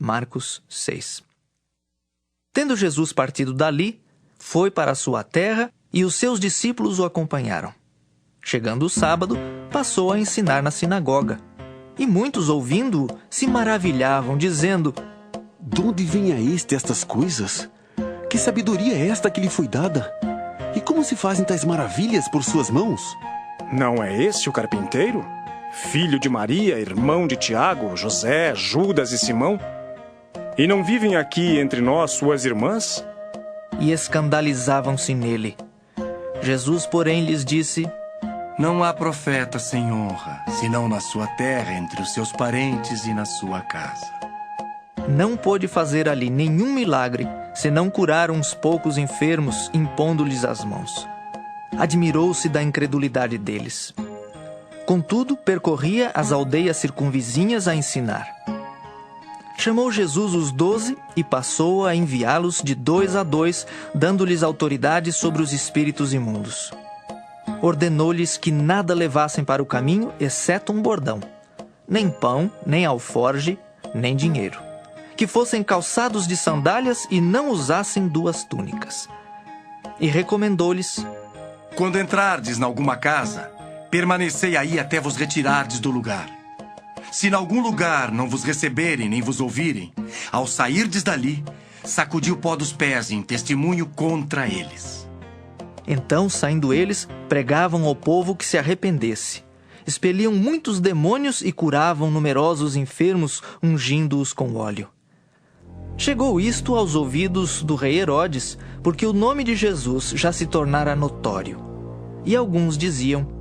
Marcos 6. Tendo Jesus partido dali, foi para a sua terra e os seus discípulos o acompanharam. Chegando o sábado, passou a ensinar na sinagoga. E muitos, ouvindo-o, se maravilhavam, dizendo: De onde vem a este estas coisas? Que sabedoria é esta que lhe foi dada? E como se fazem tais maravilhas por suas mãos? Não é este o carpinteiro? Filho de Maria, irmão de Tiago, José, Judas e Simão? E não vivem aqui entre nós suas irmãs? E escandalizavam-se nele. Jesus, porém, lhes disse: Não há profeta sem honra, senão na sua terra, entre os seus parentes e na sua casa. Não pôde fazer ali nenhum milagre, senão curar uns poucos enfermos, impondo-lhes as mãos. Admirou-se da incredulidade deles. Contudo, percorria as aldeias circunvizinhas a ensinar. Chamou Jesus os 12 e passou a enviá-los de 2 a 2, dando-lhes autoridade sobre os espíritos imundos. Ordenou-lhes que nada levassem para o caminho, exceto um bordão, nem pão, nem alforge, nem dinheiro. Que fossem calçados de sandálias e não usassem 2 túnicas. E recomendou-lhes: Quando entrardes em alguma casa, permanecei aí até vos retirardes do lugar. Se em algum lugar não vos receberem nem vos ouvirem, ao sairdes dali, sacudi o pó dos pés em testemunho contra eles. Então, saindo eles, pregavam ao povo que se arrependesse. Expeliam muitos demônios e curavam numerosos enfermos, ungindo-os com óleo. Chegou isto aos ouvidos do rei Herodes, porque o nome de Jesus já se tornara notório. E alguns diziam: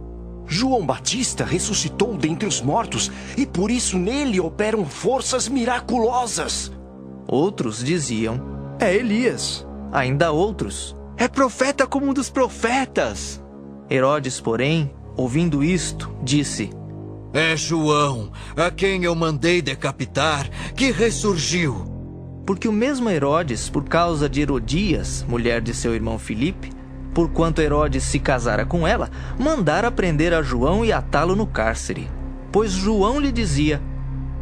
João Batista ressuscitou dentre os mortos, e por isso nele operam forças miraculosas. Outros diziam: É Elias. Ainda outros: É profeta como um dos profetas. Herodes, porém, ouvindo isto, disse: É João, a quem eu mandei decapitar, que ressurgiu. Porque o mesmo Herodes, por causa de Herodias, mulher de seu irmão Filipe, porquanto Herodes se casara com ela, mandara prender a João e atá-lo no cárcere. Pois João lhe dizia: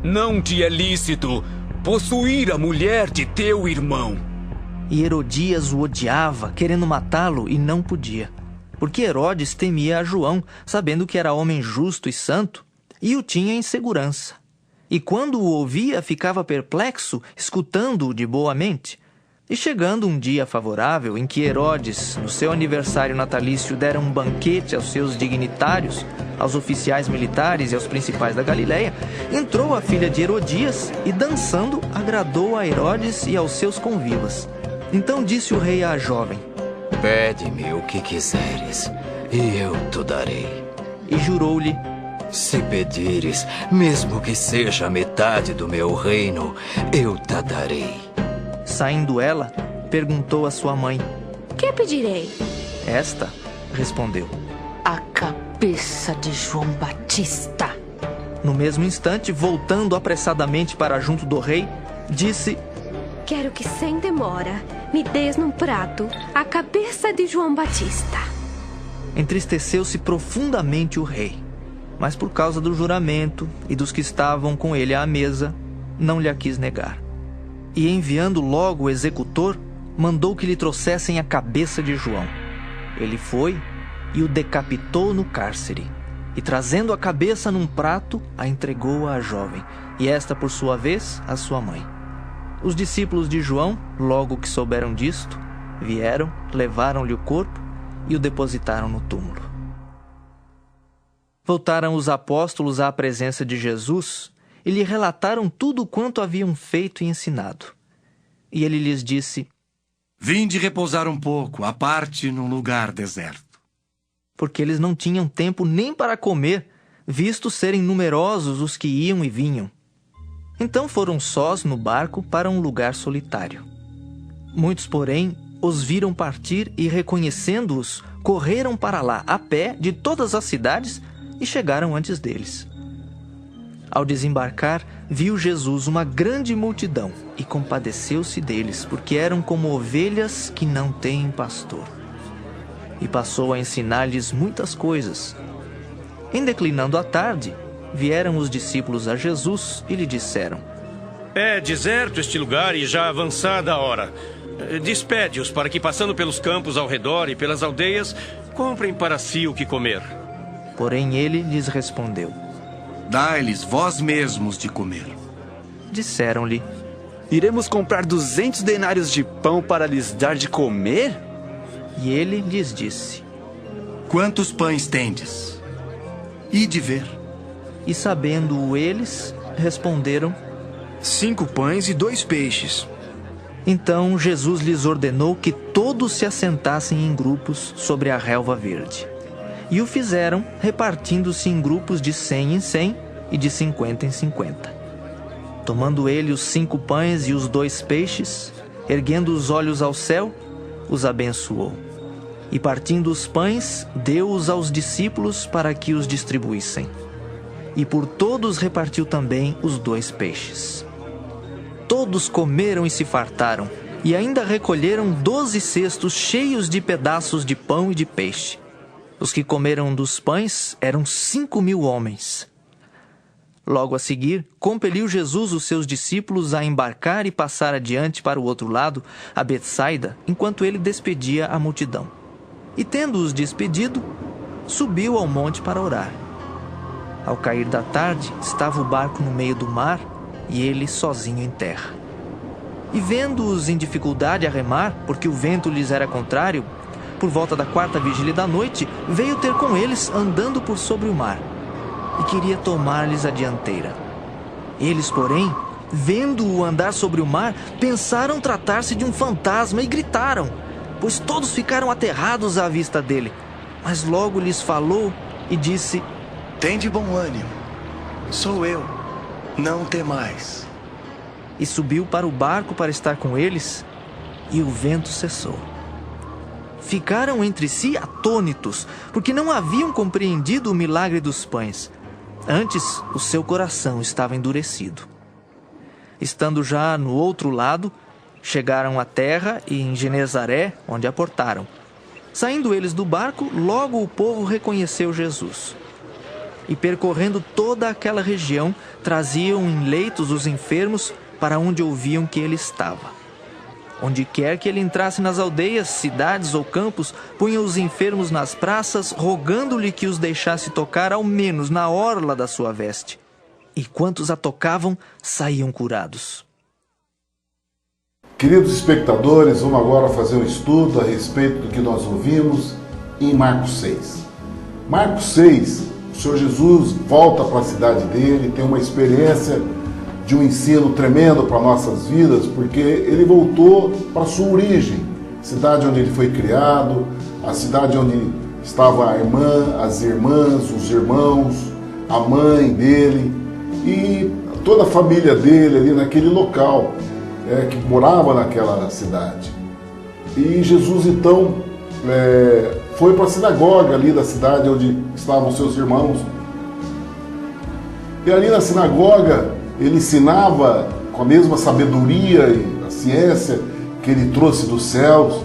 Não te é lícito possuir a mulher de teu irmão. E Herodias o odiava, querendo matá-lo, e não podia. Porque Herodes temia a João, sabendo que era homem justo e santo, e o tinha em segurança. E quando o ouvia, ficava perplexo, escutando-o de boa mente. E chegando um dia favorável, em que Herodes, no seu aniversário natalício, dera um banquete aos seus dignitários, aos oficiais militares e aos principais da Galileia, entrou a filha de Herodias e, dançando, agradou a Herodes e aos seus convivas. Então disse o rei à jovem: Pede-me o que quiseres, e eu te darei. E jurou-lhe: Se pedires, mesmo que seja metade do meu reino, eu te darei. Saindo ela, perguntou à sua mãe: Que pedirei? Esta respondeu: A cabeça de João Batista. No mesmo instante, voltando apressadamente para junto do rei, disse: Quero que sem demora me des num prato a cabeça de João Batista. Entristeceu-se profundamente o rei, mas por causa do juramento e dos que estavam com ele à mesa, não lhe a quis negar. E enviando logo o executor, mandou que lhe trouxessem a cabeça de João. Ele foi e o decapitou no cárcere, e trazendo a cabeça num prato, a entregou à jovem, e esta, por sua vez, à sua mãe. Os discípulos de João, logo que souberam disto, vieram, levaram-lhe o corpo e o depositaram no túmulo. Voltaram os apóstolos à presença de Jesus e lhe relataram tudo quanto haviam feito e ensinado. E ele lhes disse: Vinde repousar um pouco, à parte num lugar deserto. Porque eles não tinham tempo nem para comer, visto serem numerosos os que iam e vinham. Então foram sós no barco para um lugar solitário. Muitos, porém, os viram partir e, reconhecendo-os, correram para lá a pé de todas as cidades e chegaram antes deles. Ao desembarcar, viu Jesus uma grande multidão e compadeceu-se deles, porque eram como ovelhas que não têm pastor. E passou a ensinar-lhes muitas coisas. Em declinando a tarde, vieram os discípulos a Jesus e lhe disseram: É deserto este lugar e já avançada a hora. Despede-os para que, passando pelos campos ao redor e pelas aldeias, comprem para si o que comer. Porém ele lhes respondeu: Dai-lhes vós mesmos de comer. Disseram-lhe: Iremos comprar 200 denários de pão para lhes dar de comer? E ele lhes disse: Quantos pães tendes? Ide ver. E sabendo-o eles, responderam: 5 pães e 2 peixes. Então Jesus lhes ordenou que todos se assentassem em grupos sobre a relva verde. E o fizeram, repartindo-se em grupos de 100 em 100 e de 50 em 50. Tomando ele os 5 pães e os 2 peixes, erguendo os olhos ao céu, os abençoou. E partindo os pães, deu-os aos discípulos para que os distribuíssem. E por todos repartiu também os 2 peixes. Todos comeram e se fartaram, e ainda recolheram 12 cestos cheios de pedaços de pão e de peixe. Os que comeram dos pães eram 5.000 homens. Logo a seguir, compeliu Jesus os seus discípulos a embarcar e passar adiante para o outro lado, a Betsaida, enquanto ele despedia a multidão. E tendo-os despedido, subiu ao monte para orar. Ao cair da tarde, estava o barco no meio do mar e ele sozinho em terra. E vendo-os em dificuldade a remar, porque o vento lhes era contrário, por volta da 4ª vigília da noite, veio ter com eles andando por sobre o mar, e queria tomar-lhes a dianteira. Eles, porém, vendo-o andar sobre o mar, pensaram tratar-se de um fantasma e gritaram, pois todos ficaram aterrados à vista dele. Mas logo lhes falou e disse: Tende bom ânimo, sou eu, não temais. E subiu para o barco para estar com eles, e o vento cessou. Ficaram entre si atônitos, porque não haviam compreendido o milagre dos pães. Antes, o seu coração estava endurecido. Estando já no outro lado, chegaram à terra e em Genezaré, onde aportaram. Saindo eles do barco, logo o povo reconheceu Jesus. E percorrendo toda aquela região, traziam em leitos os enfermos para onde ouviam que ele estava. Onde quer que ele entrasse nas aldeias, cidades ou campos, punha os enfermos nas praças, rogando-lhe que os deixasse tocar ao menos na orla da sua veste. E quantos a tocavam, saíam curados. Queridos espectadores, vamos agora fazer um estudo a respeito do que nós ouvimos em Marcos 6. Marcos 6, o Senhor Jesus volta para a cidade dele, tem uma experiência de um ensino tremendo para nossas vidas, porque ele voltou para a sua origem, cidade onde ele foi criado, a cidade onde estava a irmã, as irmãs, os irmãos, a mãe dele e toda a família dele ali naquele local, que morava naquela cidade. E Jesus então foi para a sinagoga ali da cidade onde estavam seus irmãos. E ali na sinagoga ele ensinava com a mesma sabedoria e a ciência que ele trouxe dos céus.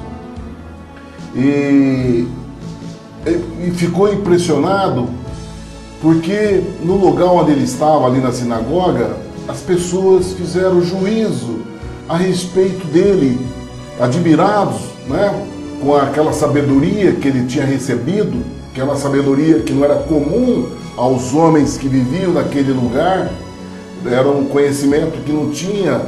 E ficou impressionado porque no lugar onde ele estava, ali na sinagoga, as pessoas fizeram juízo a respeito dele, admirados, né, com aquela sabedoria que ele tinha recebido, aquela sabedoria que não era comum aos homens que viviam naquele lugar. Era um conhecimento que não tinha,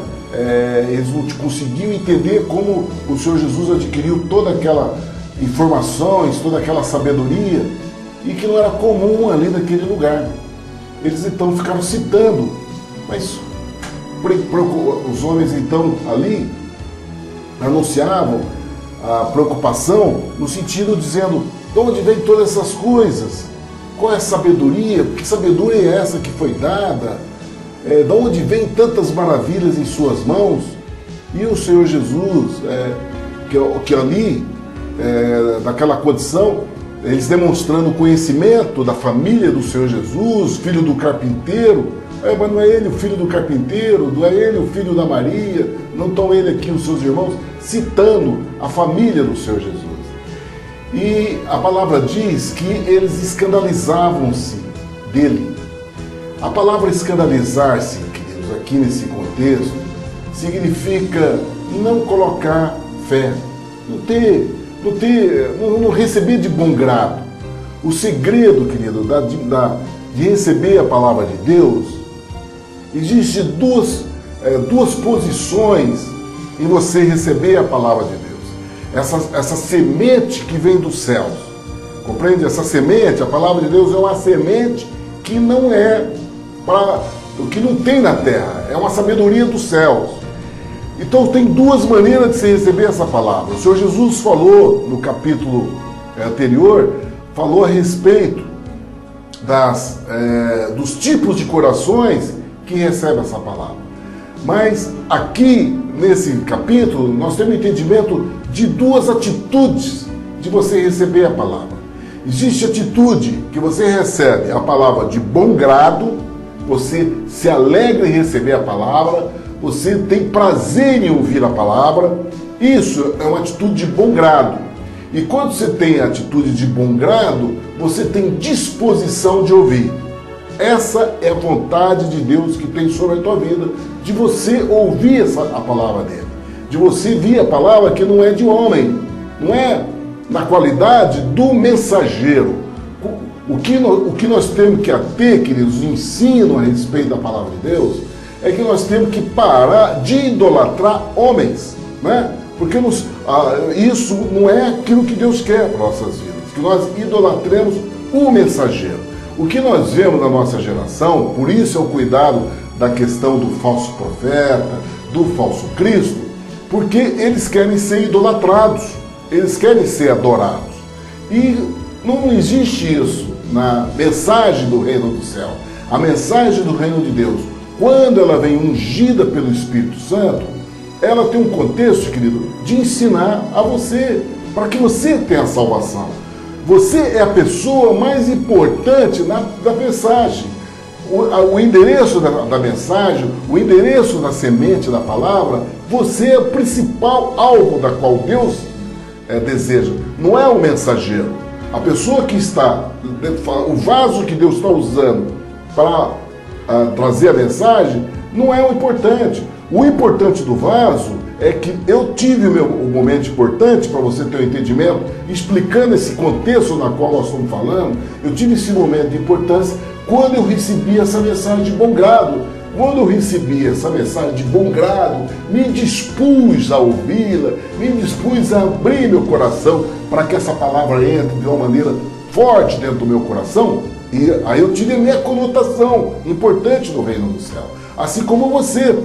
eles não conseguiam entender como o Senhor Jesus adquiriu toda aquela informações, toda aquela sabedoria, e que não era comum ali naquele lugar. Eles então ficaram citando, mas os homens então ali anunciavam a preocupação no sentido dizendo: de onde vem todas essas coisas? Qual é a sabedoria? Que sabedoria é essa que foi dada? De onde vem tantas maravilhas em suas mãos? E o Senhor Jesus, que ali, naquela condição, eles demonstrando o conhecimento da família do Senhor Jesus, filho do carpinteiro, mas não é ele o filho do carpinteiro, não é ele o filho da Maria, não estão ele aqui os seus irmãos, citando a família do Senhor Jesus. E a palavra diz que eles escandalizavam-se dele. A palavra escandalizar-se, queridos, aqui nesse contexto significa não colocar fé, não receber de bom grado. O segredo, querido, de receber a palavra de Deus, existe duas posições em você receber a palavra de Deus. Essa semente que vem dos céus, compreende? Essa semente, a palavra de Deus é uma semente que não que não tem na terra, é uma sabedoria dos céus. Então tem duas maneiras de você receber essa palavra. O Senhor Jesus falou no capítulo anterior, falou a respeito dos tipos de corações que recebem essa palavra. Mas aqui, nesse capítulo, nós temos entendimento de duas atitudes de você receber a palavra. Existe a atitude que você recebe a palavra de bom grado, você se alegra em receber a palavra, você tem prazer em ouvir a palavra. Isso é uma atitude de bom grado. E quando você tem a atitude de bom grado, você tem disposição de ouvir. Essa é a vontade de Deus que tem sobre a tua vida, de você ouvir a palavra dele, de você vir a palavra que não é de homem, não é na qualidade do mensageiro. O que nós temos que ter, queridos, ensino a respeito da palavra de Deus, é que nós temos que parar de idolatrar homens, né? Porque isso não é aquilo que Deus quer para nossas vidas, que nós idolatremos o mensageiro. O que nós vemos na nossa geração, por isso é o cuidado da questão do falso profeta, do falso Cristo, porque eles querem ser idolatrados, eles querem ser adorados. E não existe isso na mensagem do reino do céu. A mensagem do reino de Deus, quando ela vem ungida pelo Espírito Santo, ela tem um contexto, querido, de ensinar a você, para que você tenha a salvação. Você é a pessoa mais importante da mensagem. O endereço da mensagem, o endereço da semente da palavra, você é o principal alvo da qual Deus deseja. Não é o mensageiro. A pessoa que está, o vaso que Deus está usando para trazer a mensagem, não é o importante. O importante do vaso é que eu tive o momento importante, para você ter um entendimento, explicando esse contexto na qual nós estamos falando. Eu tive esse momento de importância quando eu recebi essa mensagem de bom grado. Quando eu recebi essa mensagem de bom grado, me dispus a ouvi-la, me dispus a abrir meu coração para que essa palavra entre de uma maneira forte dentro do meu coração. E aí eu tive a minha conotação importante no reino do céu, assim como você.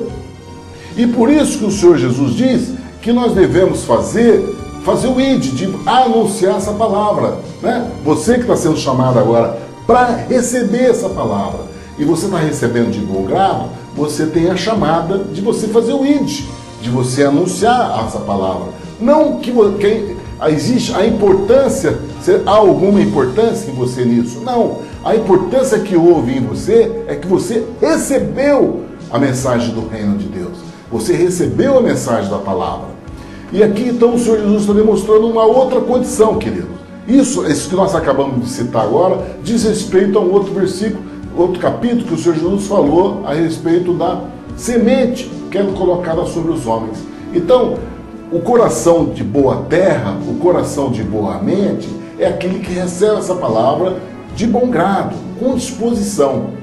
E por isso que o Senhor Jesus diz que nós devemos fazer o ID, de anunciar essa palavra, né? Você que está sendo chamado agora para receber essa palavra, e você está recebendo de bom grado, você tem a chamada de você fazer o ID, de você anunciar essa palavra. Não que existe a importância, há alguma importância em você nisso? Não. A importância que houve em você é que você recebeu a mensagem do reino de Deus. Você recebeu a mensagem da palavra. E aqui então o Senhor Jesus está demonstrando uma outra condição, querido. Isso que nós acabamos de citar agora diz respeito a um outro versículo, outro capítulo que o Senhor Jesus falou a respeito da semente que é colocada sobre os homens. Então, o coração de boa terra, o coração de boa mente, é aquele que recebe essa palavra de bom grado, com disposição.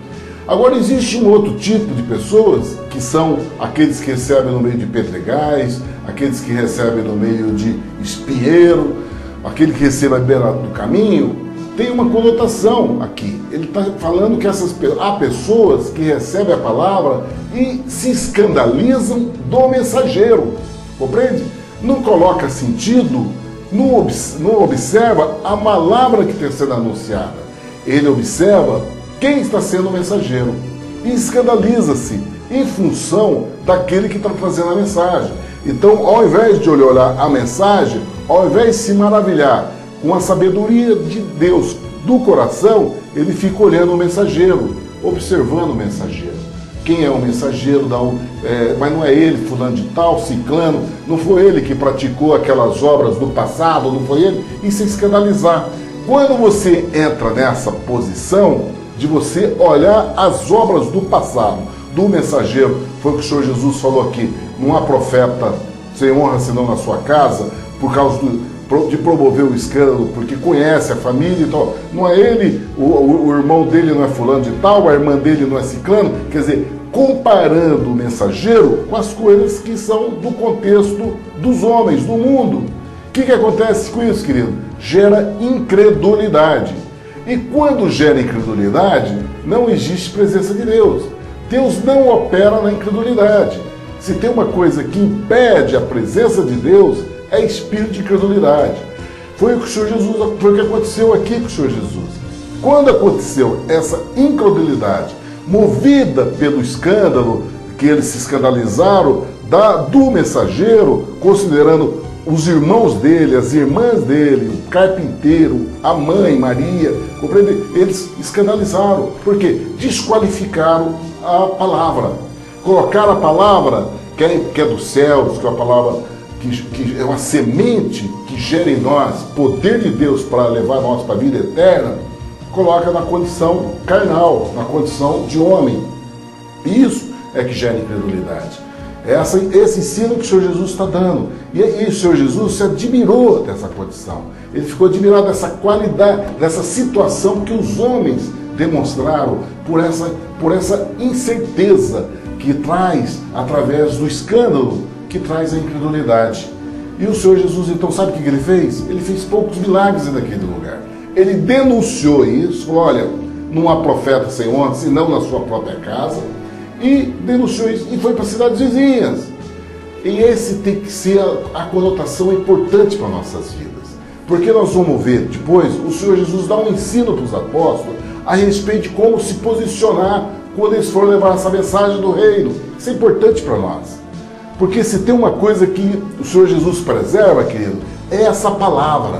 Agora, existe um outro tipo de pessoas, que são aqueles que recebem no meio de pedregais, aqueles que recebem no meio de espinheiro, aquele que recebe à beira do caminho. Tem uma conotação aqui. Ele está falando que há pessoas que recebem a palavra e se escandalizam do mensageiro. Compreende? Não coloca sentido, não observa a palavra que está sendo anunciada. Ele observa quem está sendo o mensageiro e escandaliza-se em função daquele que está trazendo a mensagem. Então, ao invés de olhar a mensagem, ao invés de se maravilhar com a sabedoria de Deus do coração, ele fica olhando o mensageiro, observando o mensageiro. Quem é o mensageiro? Mas não é ele, fulano de tal, ciclano, não foi ele que praticou aquelas obras do passado, não foi ele, e se escandalizar. Quando você entra nessa posição de você olhar as obras do passado, do mensageiro. Foi o que o Senhor Jesus falou aqui. Não há profeta sem honra senão na sua casa, por causa de promover o escândalo, porque conhece a família e tal. Não é ele, o irmão dele não é fulano de tal, a irmã dele não é ciclano. Quer dizer, comparando o mensageiro com as coisas que são do contexto dos homens, do mundo. O que acontece com isso, querido? Gera incredulidade. E quando gera incredulidade, não existe presença de Deus. Deus não opera na incredulidade. Se tem uma coisa que impede a presença de Deus, é espírito de incredulidade. Foi o que o Senhor Jesus, foi o que aconteceu aqui com o Senhor Jesus. Quando aconteceu essa incredulidade, movida pelo escândalo, que eles se escandalizaram do mensageiro, considerando os irmãos dele, as irmãs dele, o carpinteiro, a mãe, Maria, compreende? Eles escandalizaram. Por quê? Desqualificaram a palavra. Colocaram a palavra que é dos céus, que é a palavra que é uma semente que gera em nós poder de Deus para levar nós para a vida eterna, coloca na condição carnal, na condição de homem. Isso é que gera incredulidade. Esse ensino que o Senhor Jesus está dando. E o Senhor Jesus se admirou dessa condição. Ele ficou admirado dessa qualidade, dessa situação que os homens demonstraram por essa incerteza que traz, através do escândalo, que traz a incredulidade. E o Senhor Jesus, então, sabe o que ele fez? Ele fez poucos milagres naquele lugar. Ele denunciou isso, falou, olha, não há profeta sem honra, senão na sua própria casa. E denunciou isso e foi para as cidades vizinhas. E esse tem que ser a conotação importante para nossas vidas. Porque nós vamos ver depois, o Senhor Jesus dá um ensino para os apóstolos a respeito de como se posicionar quando eles forem levar essa mensagem do reino. Isso é importante para nós. Porque se tem uma coisa que o Senhor Jesus preserva, querido, é essa palavra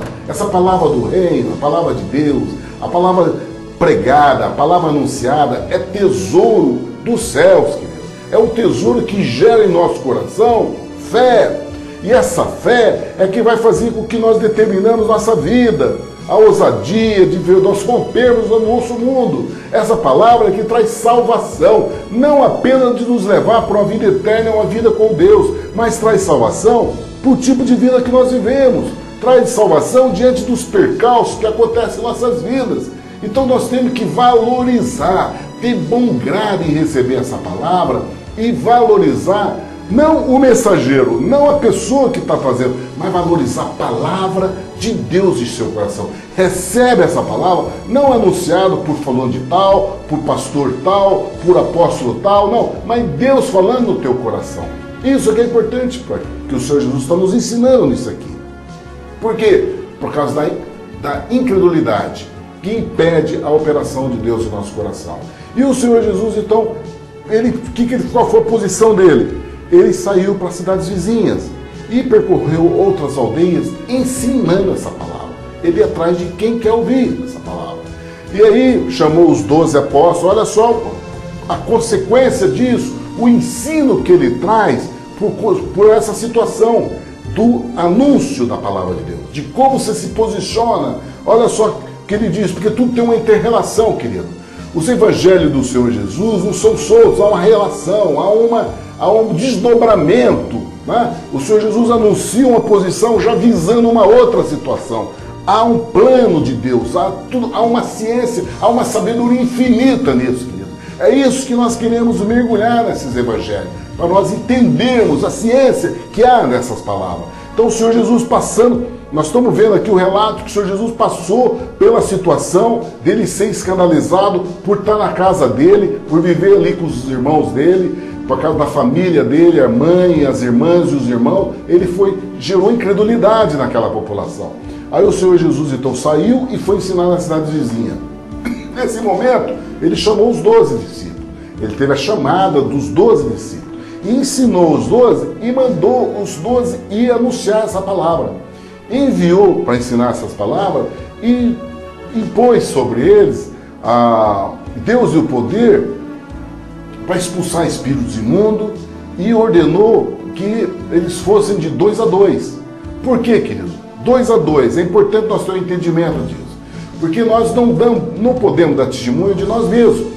do reino, a palavra de Deus, a palavra pregada, a palavra anunciada, é tesouro dos céus, querido. É um tesouro que gera em nosso coração fé. E essa fé é que vai fazer com que nós determinamos nossa vida, a ousadia de ver nós rompermos o nosso mundo. Essa palavra que traz salvação, não apenas de nos levar para uma vida eterna, uma vida com Deus, mas traz salvação para o tipo de vida que nós vivemos. Traz salvação diante dos percalços que acontecem em nossas vidas. Então nós temos que valorizar, ter bom grado em receber essa palavra e valorizar não o mensageiro, não a pessoa que está fazendo, mas valorizar a palavra de Deus em seu coração. Recebe essa palavra, não anunciado por fulano de tal, por pastor tal, por apóstolo tal, não, mas Deus falando no teu coração. Isso aqui é importante, que o Senhor Jesus está nos ensinando nisso aqui. Por quê? Por causa da incredulidade que impede a operação de Deus no nosso coração. E o Senhor Jesus, então, qual foi a posição dele? Ele saiu para as cidades vizinhas e percorreu outras aldeias ensinando essa palavra. Ele ia atrás de quem quer ouvir essa palavra. E aí chamou os 12 apóstolos. Olha só a consequência disso, o ensino que ele traz por essa situação do anúncio da palavra de Deus, de como você se posiciona. Olha só o que ele diz, porque tudo tem uma inter-relação, querido. Os evangelhos do Senhor Jesus não são soltos, há uma relação, há um desdobramento. Né? O Senhor Jesus anuncia uma posição já visando uma outra situação. Há um plano de Deus, há uma ciência, há uma sabedoria infinita nisso, querido. É isso que nós queremos mergulhar nesses evangelhos, para nós entendermos a ciência que há nessas palavras. Então o Senhor Jesus passando, nós estamos vendo aqui o relato que o Senhor Jesus passou pela situação dele ser escandalizado por estar na casa dele, por viver ali com os irmãos dele, por causa da família dele, a mãe, as irmãs e os irmãos. Ele gerou incredulidade naquela população. Aí o Senhor Jesus então saiu e foi ensinar na cidade vizinha. Nesse momento, ele chamou os 12 discípulos. Ele teve a chamada dos 12 discípulos. E ensinou os 12 e mandou os 12 ir anunciar essa palavra. Enviou para ensinar essas palavras e impôs sobre eles Deus e o poder para expulsar espíritos imundos e ordenou que eles fossem de 2 a 2. Por quê, querido? 2 a 2. É importante nós termos entendimento disso. Porque nós não podemos dar testemunho de nós mesmos.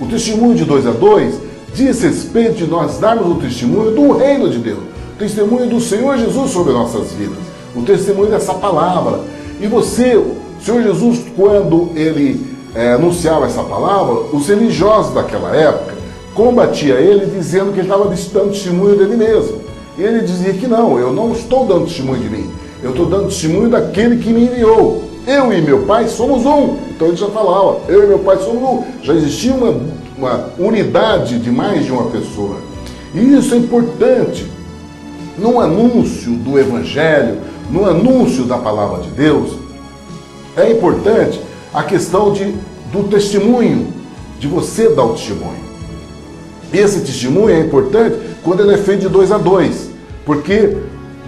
O testemunho de 2 a 2 diz respeito de nós darmos o testemunho do reino de Deus, o testemunho do Senhor Jesus sobre nossas vidas, o testemunho dessa palavra. E você, o Senhor Jesus, quando ele anunciava essa palavra, os religiosos daquela época combatia ele dizendo que ele estava dando testemunho dele mesmo. E ele dizia que não, eu não estou dando testemunho de mim, eu estou dando testemunho daquele que me enviou. Eu e meu pai somos um. Então ele já falava, eu e meu pai somos um. Já existia uma unidade de mais de uma pessoa. E isso é importante. No anúncio do Evangelho, no anúncio da palavra de Deus, é importante a questão do testemunho, de você dar o testemunho. Esse testemunho é importante quando ele é feito de 2 a 2, porque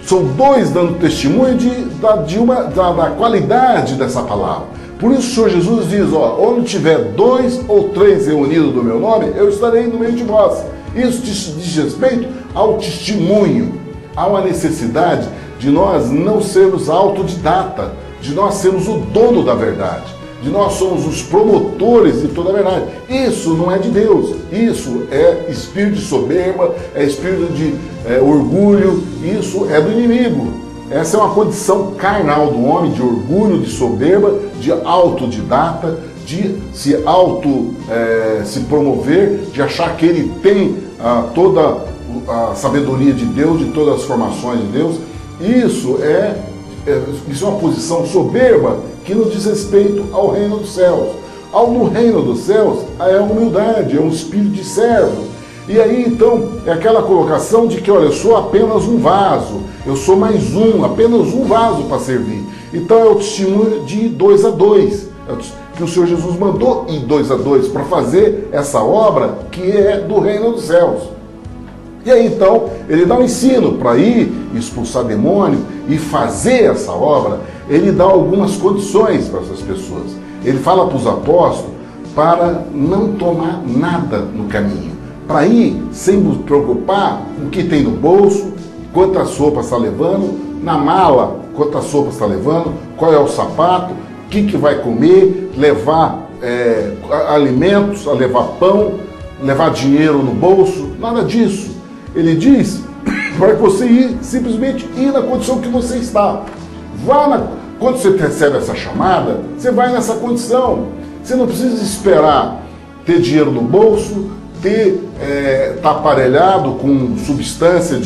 são dois dando testemunho da qualidade dessa palavra. Por isso o Senhor Jesus diz, onde tiver 2 ou 3 reunidos do meu nome, eu estarei no meio de vós. Isso diz respeito ao testemunho. Há uma necessidade de nós não sermos autodidata, de nós sermos o dono da verdade, de nós somos os promotores de toda a verdade. Isso não é de Deus, isso é espírito de soberba, é espírito de orgulho, isso é do inimigo. Essa é uma condição carnal do homem, de orgulho, de soberba, de autodidata, de se se promover, de achar que ele tem toda a sabedoria de Deus, de todas as formações de Deus. Isso é uma posição soberba que não diz respeito ao reino dos céus. No reino dos céus é a humildade, é um espírito de servo. E aí então é aquela colocação de que, olha, eu sou apenas um vaso, eu sou mais apenas um vaso para servir. Então é o testemunho de 2 a 2, que o Senhor Jesus mandou ir 2 a 2 para fazer essa obra que é do reino dos céus. E aí então ele dá um ensino para ir expulsar demônio e fazer essa obra. Ele dá algumas condições para essas pessoas. Ele fala para os apóstolos para não tomar nada no caminho, para ir sem se preocupar com o que tem no bolso, quantas sopas está levando, na mala quantas sopas está levando, qual é o sapato, o que vai comer, levar alimentos, levar pão, levar dinheiro no bolso, nada disso. Ele diz para você simplesmente ir na condição que você está. Quando você recebe essa chamada, você vai nessa condição. Você não precisa esperar ter dinheiro no bolso, tá aparelhado com substância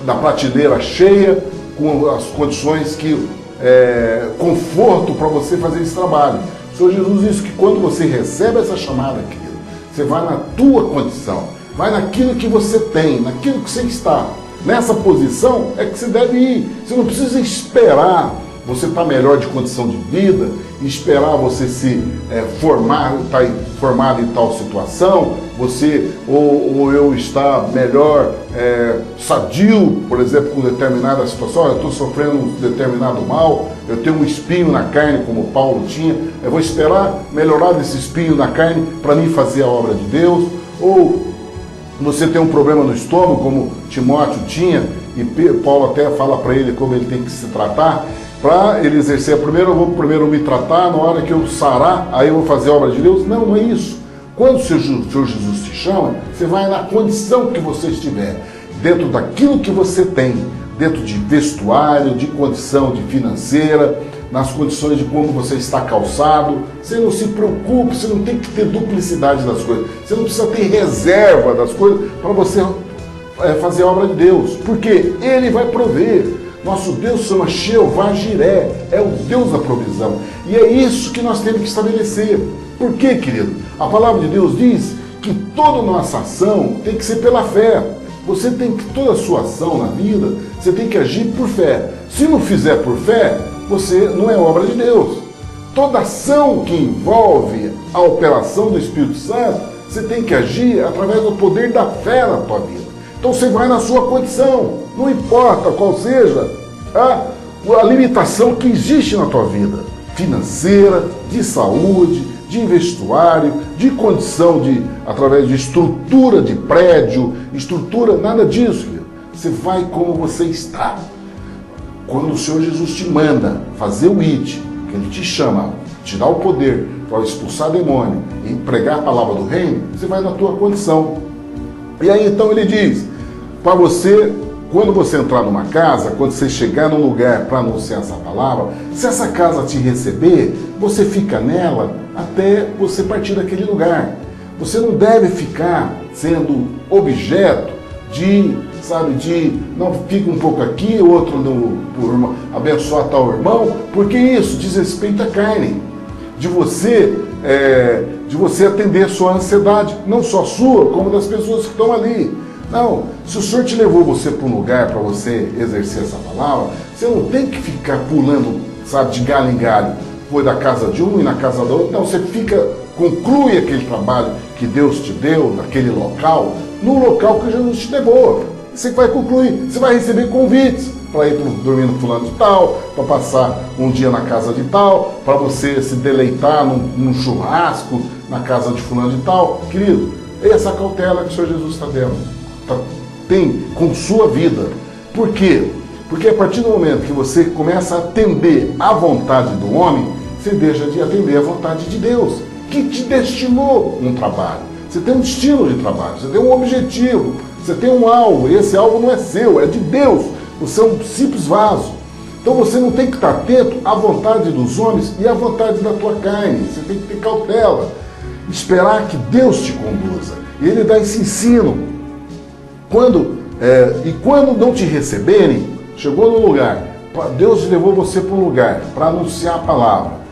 da prateleira cheia, com as condições conforto para você fazer esse trabalho. O Senhor Jesus diz que quando você recebe essa chamada, querido, você vai na tua condição. Vai naquilo que você tem, naquilo que você está. Nessa posição é que você deve ir. Você não precisa esperar você estar melhor de condição de vida, esperar você se estar formado em tal situação, ou eu estar melhor, sadio, por exemplo, com determinada situação. Eu estou sofrendo um determinado mal, eu tenho um espinho na carne, como Paulo tinha, eu vou esperar melhorar desse espinho na carne para mim fazer a obra de Deus. Ou você tem um problema no estômago, como Timóteo tinha, e Paulo até fala para ele como ele tem que se tratar, para ele exercer. Eu vou primeiro me tratar, na hora que eu sarar, aí eu vou fazer a obra de Deus. Não, não é isso. Quando o Senhor Jesus te chama, você vai na condição que você estiver, dentro daquilo que você tem, dentro de vestuário, de condição de financeira, nas condições de como você está calçado. Você não se preocupe, você não tem que ter duplicidade das coisas. Você não precisa ter reserva das coisas para você fazer a obra de Deus, porque Ele vai prover. Nosso Deus se chama Jeová Jiré, é o Deus da provisão. E é isso que nós temos que estabelecer. Por quê, querido? A palavra de Deus diz que toda nossa ação tem que ser pela fé. Você tem que, toda a sua ação na vida, você tem que agir por fé. Se não fizer por fé, você não é obra de Deus. Toda ação que envolve a operação do Espírito Santo, você tem que agir através do poder da fé na tua vida. Então você vai na sua condição, não importa qual seja a limitação que existe na tua vida, financeira, de saúde, de vestuário, de condição através de estrutura de prédio, estrutura, nada disso, filho. Você vai como você está. Quando o Senhor Jesus te manda fazer o IT, que Ele te chama, te dá o poder para expulsar demônio e pregar a palavra do reino, você vai na tua condição. E aí então ele diz, para você, quando você entrar numa casa, quando você chegar num lugar para anunciar essa palavra, se essa casa te receber, você fica nela até você partir daquele lugar. Você não deve ficar sendo objeto de, sabe, de não fica um pouco aqui, outro por abençoar tal irmão, porque isso diz respeito à carne, de você atender a sua ansiedade, não só sua, como das pessoas que estão ali. Não, se o Senhor te levou você para um lugar para você exercer essa palavra, você não tem que ficar pulando, sabe, de galho em galho, foi da casa de um e na casa do outro. Não, você conclui aquele trabalho que Deus te deu naquele local, no local que Jesus te levou. Você vai concluir, você vai receber convites para ir dormir no fulano de tal, para passar um dia na casa de tal, para você se deleitar num churrasco na casa de fulano de tal. Querido, essa cautela que o Senhor Jesus está dando, tem com sua vida. Por quê? Porque a partir do momento que você começa a atender à vontade do homem, você deixa de atender à vontade de Deus, que te destinou um trabalho. Você tem um destino de trabalho, você tem um objetivo, você tem um alvo, e esse alvo não é seu, é de Deus. Você é um simples vaso. Então você não tem que estar atento à vontade dos homens e à vontade da tua carne. Você tem que ter cautela, esperar que Deus te conduza. E Ele dá esse ensino. Quando não te receberem, chegou no lugar, Deus levou você para um lugar para anunciar a palavra.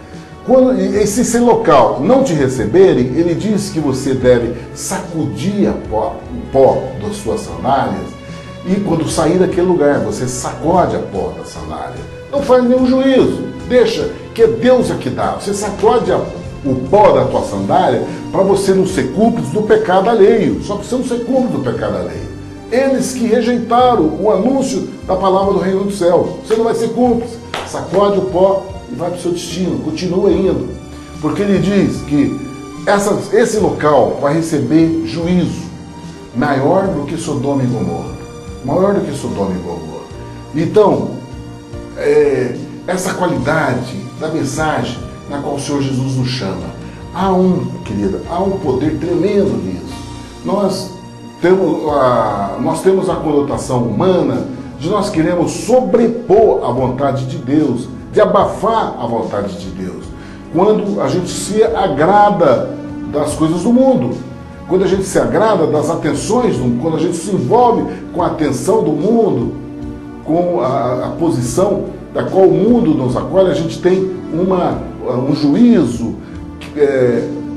Quando esse local não te receberem, Ele diz que você deve sacudir o pó das suas sandálias. E quando sair daquele lugar, você sacode a pó da sandália. Não faz nenhum juízo. Deixa que é Deus que dá. Você sacode o pó da tua sandália para você não ser cúmplice do pecado alheio. Só que você não ser cúmplice do pecado alheio. Eles que rejeitaram o anúncio da palavra do reino do céu. Você não vai ser cúmplice. Sacode o pó e vai para o seu destino. Continua indo. Porque ele diz que esse local vai receber juízo maior do que Sodoma e Gomorra. Maior do que Sodoma e Gomorra. Então, essa qualidade da mensagem na qual o Senhor Jesus nos chama, há um poder tremendo nisso. Nós temos a conotação humana de nós queremos sobrepor a vontade de Deus, de abafar a vontade de Deus. Quando a gente se agrada das coisas do mundo, quando a gente se agrada das atenções, quando a gente se envolve com a atenção do mundo, com a posição da qual o mundo nos acolhe, a gente tem um juízo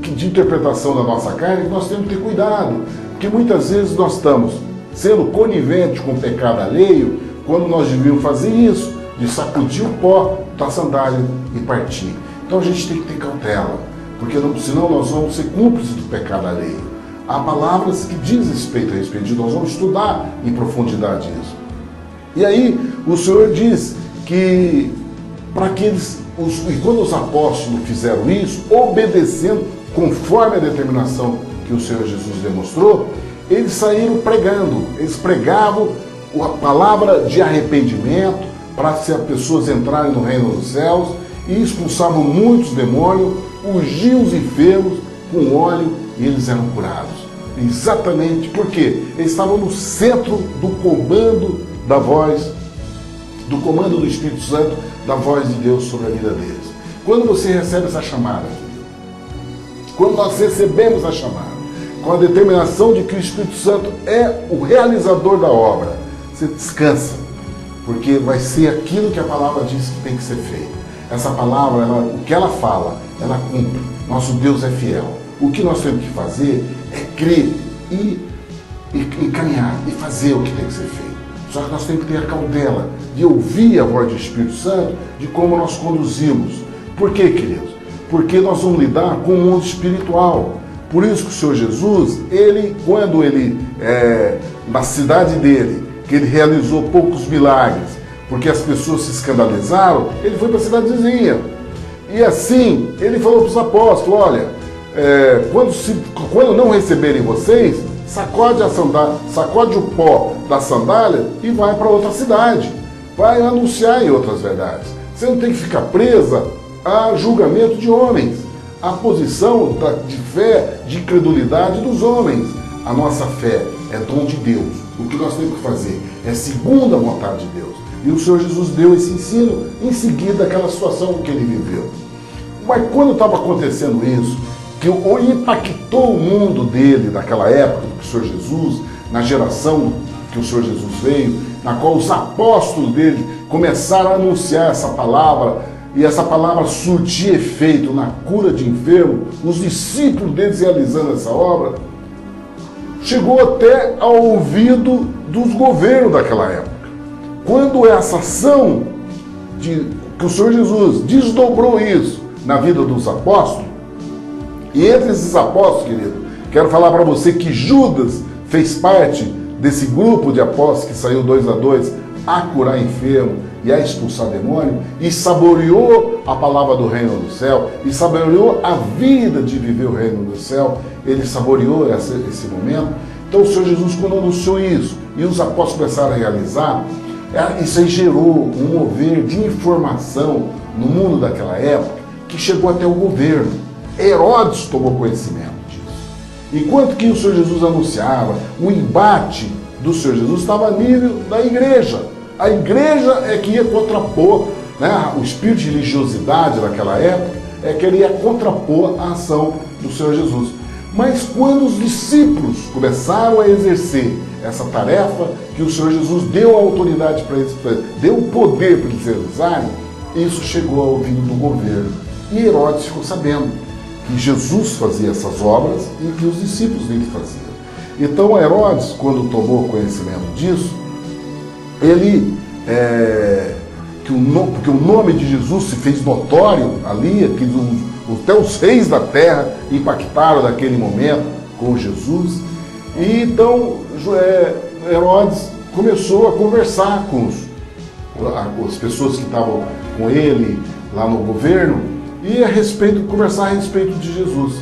de interpretação da nossa carne que nós temos que ter cuidado. Porque muitas vezes nós estamos sendo coniventes com o pecado alheio, quando nós devíamos fazer isso, de sacudir o pó da sandália e partir. Então a gente tem que ter cautela, porque senão nós vamos ser cúmplices do pecado alheio. Há palavras que dizem respeito disso, nós vamos estudar em profundidade isso. E aí o Senhor diz que e quando os apóstolos fizeram isso, obedecendo conforme a determinação que o Senhor Jesus demonstrou, eles saíram pregando, eles pregavam a palavra de arrependimento para as pessoas entrarem no reino dos céus e expulsavam muitos demônios, ungiam os enfermos com óleo e eles eram curados. Exatamente porque eles estavam no centro do comando da voz, do comando do Espírito Santo, da voz de Deus sobre a vida deles. Quando você recebe essa chamada, quando nós recebemos a chamada, com a determinação de que o Espírito Santo é o realizador da obra, você descansa, porque vai ser aquilo que a palavra diz que tem que ser feito. Essa palavra, o que ela fala, ela cumpre. Nosso Deus é fiel. O que nós temos que fazer é crer e caminhar e fazer o que tem que ser feito. Só que nós temos que ter a cautela de ouvir a voz do Espírito Santo, de como nós conduzimos. Por quê, queridos? Porque nós vamos lidar com o mundo espiritual. Por isso que o Senhor Jesus, quando na cidade dele, que ele realizou poucos milagres, porque as pessoas se escandalizaram, ele foi para a cidade vizinha. E assim, ele falou para os apóstolos, olha, quando não receberem vocês, sacode a sandália, sacode o pó da sandália e vai para outra cidade. Vai anunciar em outras verdades. Você não tem que ficar presa a julgamento de homens, a posição de fé, de incredulidade dos homens. A nossa fé é dom de Deus. O que nós temos que fazer é segundo a vontade de Deus. E o Senhor Jesus deu esse ensino em seguida daquela situação que ele viveu. Mas quando estava acontecendo isso, que impactou o mundo dele naquela época, do Senhor Jesus, na geração que o Senhor Jesus veio, na qual os apóstolos dele começaram a anunciar essa palavra, e essa palavra surtia efeito na cura de enfermos, os discípulos deles realizando essa obra, chegou até ao ouvido dos governos daquela época. Quando essa ação que o Senhor Jesus desdobrou isso na vida dos apóstolos, e entre esses apóstolos, querido, quero falar para você que Judas fez parte desse grupo de apóstolos que saiu 2 a 2 a curar enfermo e a expulsar demônio, e saboreou a palavra do reino do céu, e saboreou a vida de viver o reino do céu. Ele saboreou esse momento. Então o Senhor Jesus, quando anunciou isso, e os apóstolos começaram a realizar, isso aí gerou um mover de informação no mundo daquela época, que chegou até o governo. Herodes tomou conhecimento disso. Enquanto que o Senhor Jesus anunciava, o embate do Senhor Jesus estava a nível da igreja. A igreja é que ia contrapor, né, o espírito de religiosidade daquela época, é que ele ia contrapor a ação do Senhor Jesus. Mas quando os discípulos começaram a exercer essa tarefa, que o Senhor Jesus deu a autoridade para eles, deu o poder para eles realizarem, isso chegou ao ouvido do governo. E Herodes ficou sabendo que Jesus fazia essas obras e que os discípulos dele faziam. Então Herodes, quando tomou conhecimento disso, ele, porque o nome de Jesus se fez notório ali, que até os reis da terra impactaram naquele momento com Jesus, e então Herodes começou a conversar com as pessoas que estavam com ele lá no governo, e conversar a respeito de Jesus.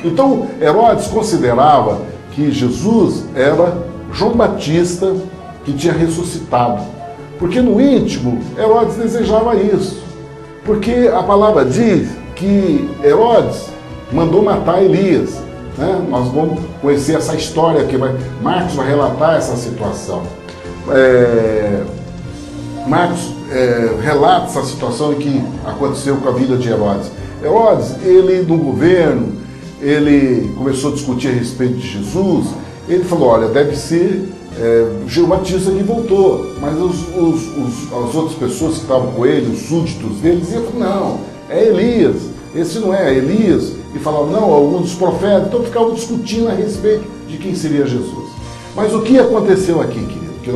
Então Herodes considerava que Jesus era João Batista que tinha ressuscitado, porque no íntimo Herodes desejava isso, porque a palavra diz que Herodes mandou matar Elias, né? Nós vamos conhecer essa história que Marcos vai relatar essa situação. Marcos relata essa situação que aconteceu com a vida de Herodes. Herodes, ele no governo, ele começou a discutir a respeito de Jesus. Ele falou, olha, deve ser João Batista que voltou, mas as outras pessoas que estavam com ele, os súditos dele, diziam, não, é Elias, esse não é Elias, e falavam, não, alguns dos profetas. Então ficavam discutindo a respeito de quem seria Jesus. Mas o que aconteceu aqui, querido? Que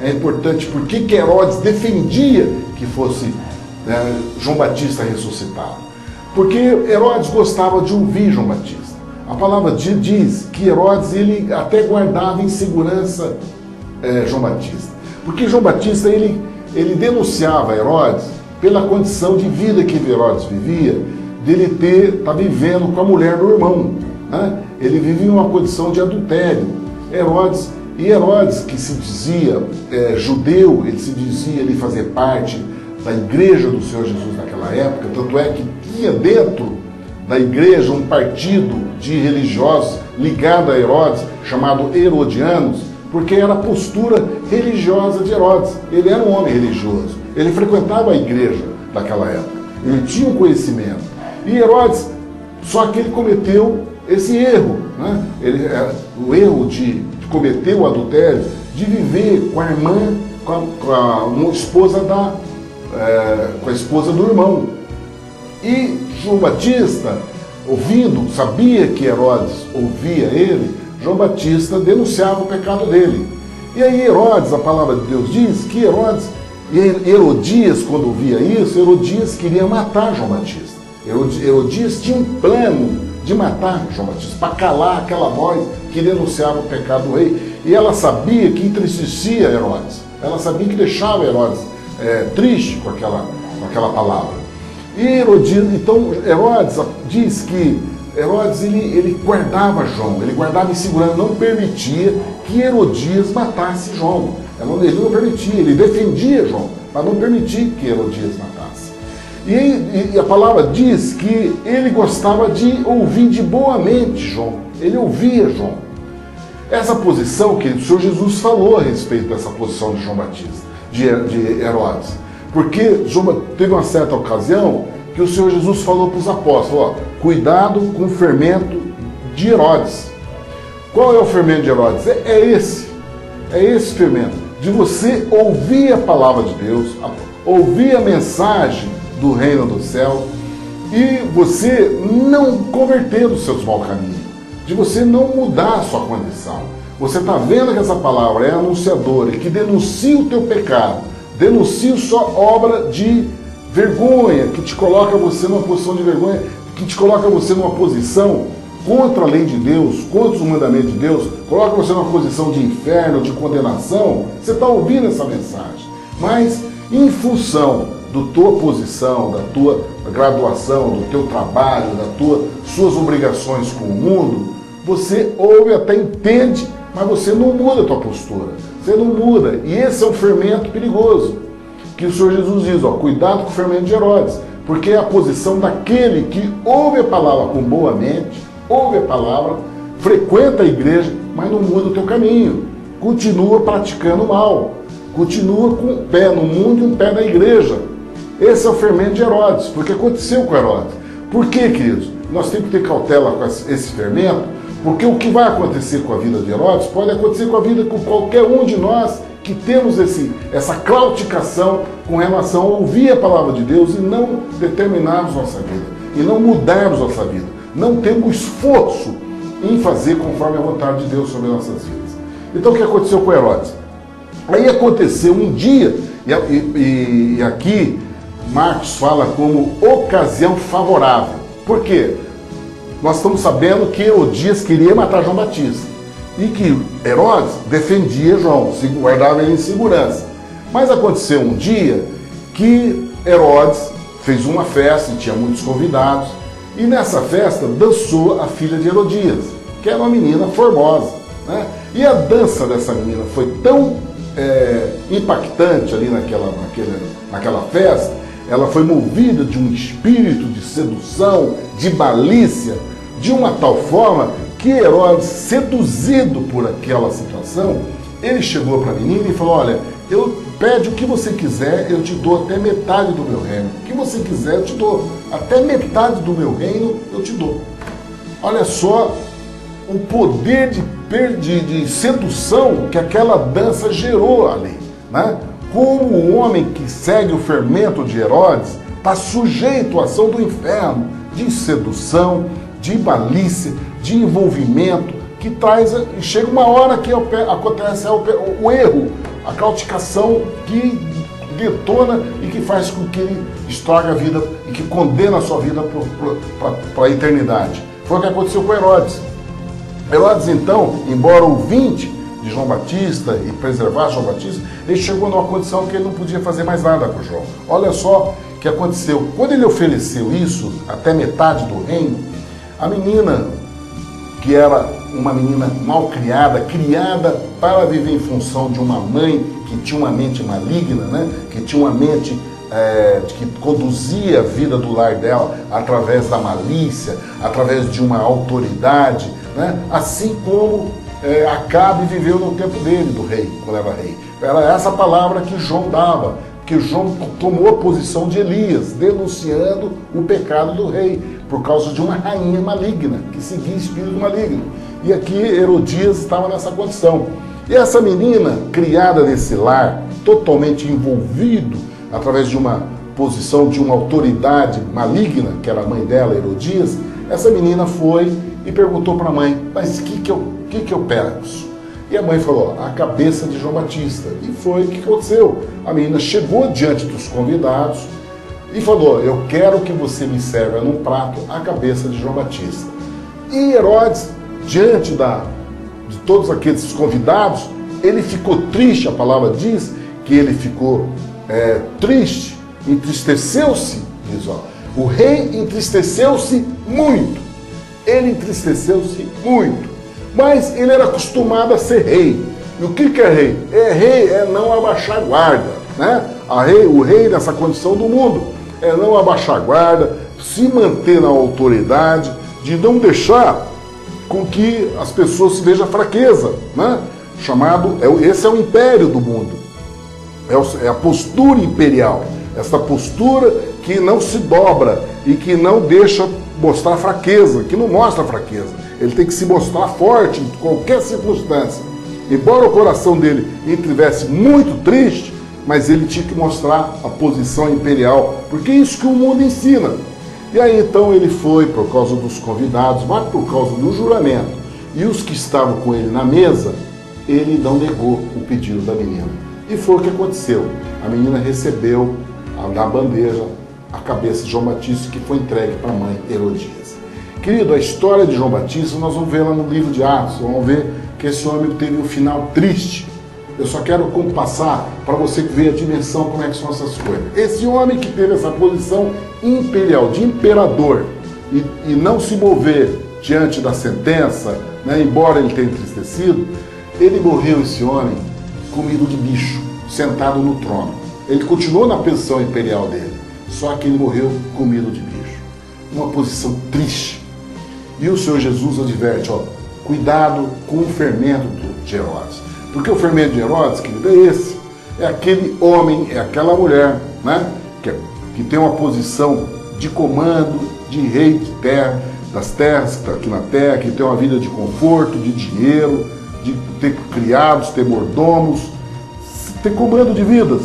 é importante, porque que Herodes defendia que fosse João Batista ressuscitado? Porque Herodes gostava de ouvir João Batista. A palavra diz que Herodes ele até guardava em segurança João Batista. Porque João Batista ele denunciava Herodes pela condição de vida que Herodes vivia, dele estar vivendo com a mulher do irmão, né? Ele vivia em uma condição de adultério. Herodes, que se dizia judeu, ele se dizia ele fazer parte da igreja do Senhor Jesus naquela época, tanto é que tinha dentro da igreja um partido de religiosos ligado a Herodes, chamado Herodianos, porque era a postura religiosa de Herodes. Ele era um homem religioso, ele frequentava a igreja daquela época, ele tinha um conhecimento. E Herodes, só que ele cometeu esse erro, né? O erro de cometer o adultério, de viver com a irmã, com a esposa com a esposa do irmão. E João Batista, sabia que Herodes ouvia ele, João Batista denunciava o pecado dele. E aí Herodes, a palavra de Deus diz que Herodias, quando ouvia isso, Herodias queria matar João Batista. Herodias tinha um plano de matar João Batista, para calar aquela voz que denunciava o pecado do rei. E ela sabia que entristecia Herodes, ela sabia que deixava Herodes triste com aquela palavra. E então Herodes diz que Herodes ele guardava João, ele guardava em segurança, não permitia que Herodias matasse João. Ele não permitia, ele defendia João, para não permitir que Herodias matasse. E a palavra diz que ele gostava de ouvir de boa mente João. Ele ouvia João. Essa posição que o Senhor Jesus falou a respeito dessa posição de João Batista, de Herodes. Porque teve uma certa ocasião que o Senhor Jesus falou para os apóstolos, cuidado com o fermento de Herodes. Qual é o fermento de Herodes? É esse fermento, de você ouvir a palavra de Deus, ouvir a mensagem do reino do céu e você não converter os seus maus caminhos, de você não mudar a sua condição. Você está vendo que essa palavra é anunciadora, que denuncia o teu pecado, denuncia sua obra de vergonha, que te coloca você numa posição de vergonha, que te coloca você numa posição contra a lei de Deus, contra os mandamentos de Deus, coloca você numa posição de inferno, de condenação. Você está ouvindo essa mensagem, mas em função da tua posição, da tua graduação, do teu trabalho, suas obrigações com o mundo, você ouve, até entende, mas você não muda a tua postura, você não muda. E esse é um fermento perigoso, que o Senhor Jesus diz, cuidado com o fermento de Herodes, porque é a posição daquele que ouve a palavra com boa mente, ouve a palavra, frequenta a igreja, mas não muda o teu caminho, continua praticando mal, continua com um pé no mundo e um pé na igreja. Esse é o fermento de Herodes, porque aconteceu com Herodes. Por quê, queridos? Nós temos que ter cautela com esse fermento, porque o que vai acontecer com a vida de Herodes pode acontecer com a vida de qualquer um de nós que temos essa claudicação com relação a ouvir a palavra de Deus e não determinarmos nossa vida, e não mudarmos nossa vida, não temos esforço em fazer conforme a vontade de Deus sobre nossas vidas. Então o que aconteceu com Herodes? Aí aconteceu um dia, e aqui Marcos fala como ocasião favorável. Por quê? Nós estamos sabendo que Herodias queria matar João Batista e que Herodes defendia João, guardava ele em segurança. Mas aconteceu um dia que Herodes fez uma festa e tinha muitos convidados, e nessa festa dançou a filha de Herodias, que era uma menina formosa, né? E a dança dessa menina foi tão impactante ali naquela festa. Ela foi movida de um espírito de sedução, de malícia, de uma tal forma que Herodes, seduzido por aquela situação, ele chegou para a menina e falou, olha, pede o que você quiser, eu te dou até metade do meu reino. O que você quiser, eu te dou. Até metade do meu reino, eu te dou. Olha só o poder de sedução que aquela dança gerou ali, né? Como o homem que segue o fermento de Herodes está sujeito à ação do inferno, de sedução, de malícia, de envolvimento, que traz, e chega uma hora que acontece o erro, a claudicação que detona e que faz com que ele estrague a vida e que condena a sua vida para a eternidade. Foi o que aconteceu com Herodes. Herodes, então, embora ouvinte de João Batista e preservar João Batista, ele chegou numa condição que ele não podia fazer mais nada com João. Olha só o que aconteceu. Quando ele ofereceu isso, até metade do reino, a menina, que era uma menina mal criada para viver em função de uma mãe que tinha uma mente maligna, né? Que tinha uma mente que conduzia a vida do lar dela através da malícia, através de uma autoridade, né? Assim como Acabe viveu no tempo dele, do rei, quando era rei. Era essa palavra que João dava, que João tomou a posição de Elias, denunciando o pecado do rei, por causa de uma rainha maligna, que seguia espírito maligno. E aqui Herodias estava nessa condição. E essa menina, criada nesse lar, totalmente envolvido, através de uma posição de uma autoridade maligna, que era a mãe dela, Herodias, essa menina foi e perguntou para a mãe, mas o que eu peço? E a mãe falou, a cabeça de João Batista. E foi o que aconteceu. A menina chegou diante dos convidados e falou, eu quero que você me serva num prato a cabeça de João Batista. E Herodes, diante de todos aqueles convidados, ele ficou triste, a palavra diz que ele ficou triste, entristeceu-se, diz, o rei entristeceu-se muito, ele entristeceu-se muito, mas ele era acostumado a ser rei. E o que é rei? Rei é não abaixar a guarda, né? O rei nessa condição do mundo, é não abaixar a guarda, se manter na autoridade, de não deixar com que as pessoas se vejam fraqueza, né? Esse é o império do mundo, é a postura imperial, essa postura que não se dobra e que não deixa mostrar fraqueza, que não mostra fraqueza. Ele tem que se mostrar forte em qualquer circunstância. Embora o coração dele estivesse muito triste, mas ele tinha que mostrar a posição imperial, porque é isso que o mundo ensina. E aí então ele foi, por causa dos convidados, mas por causa do juramento, e os que estavam com ele na mesa, ele não negou o pedido da menina. E foi o que aconteceu. A menina recebeu na bandeja a cabeça de João Batista, que foi entregue para a mãe Herodias. Querido, a história de João Batista nós vamos ver lá no livro de Atos, vamos ver que esse homem teve um final triste. Eu só quero passar para você ver a dimensão, como é que são essas coisas. Esse homem que teve essa posição imperial, de imperador, e não se mover diante da sentença, né, embora ele tenha entristecido, ele morreu, esse homem, comido de bicho, sentado no trono. Ele continuou na posição imperial dele, só que ele morreu comido de bicho. Uma posição triste. E o Senhor Jesus adverte, cuidado com o fermento de Herodes. Porque o fermento de Herodes, querido, é esse. É aquele homem, é aquela mulher, né? Que tem uma posição de comando, de rei de terra, das terras que está aqui na terra, que tem uma vida de conforto, de dinheiro, de ter criados, ter mordomos, ter comando de vidas.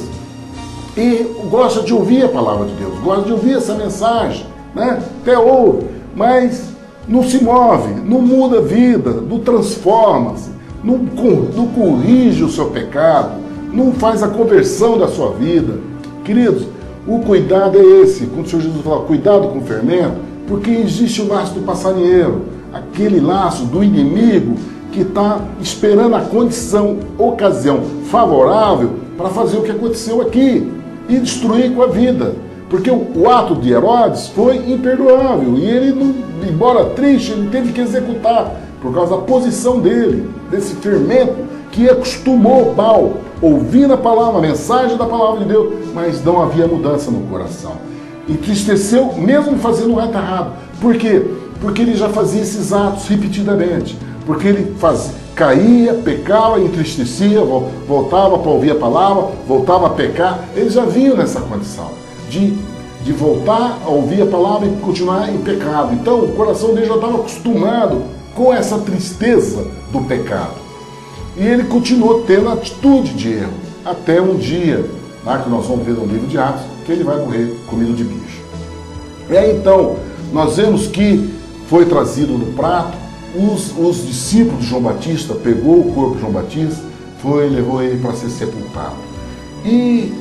E gosta de ouvir a palavra de Deus, gosta de ouvir essa mensagem, né? Até ouve, mas não se move, não muda a vida, não transforma-se, não corrige o seu pecado, não faz a conversão da sua vida. Queridos, o cuidado é esse. Quando o Senhor Jesus fala, cuidado com o fermento, porque existe o laço do passarinheiro, aquele laço do inimigo que está esperando a ocasião favorável para fazer o que aconteceu aqui e destruir com a vida. Porque o ato de Herodes foi imperdoável e ele, embora triste, ele teve que executar por causa da posição dele, desse fermento que acostumou mal, ouvindo a palavra, a mensagem da palavra de Deus, mas não havia mudança no coração. Entristeceu, mesmo fazendo o ato errado. Por quê? Porque ele já fazia esses atos repetidamente. Porque ele caía, pecava, entristecia, voltava para ouvir a palavra, voltava a pecar. Ele já vinha nessa condição de voltar a ouvir a palavra e continuar em pecado. Então o coração dele já estava acostumado com essa tristeza do pecado. E ele continuou tendo atitude de erro, até um dia, lá que nós vamos ver no livro de Atos, que ele vai morrer comido de bicho. E aí então, nós vemos que foi trazido no prato, os discípulos de João Batista, pegou o corpo de João Batista, levou ele para ser sepultado. E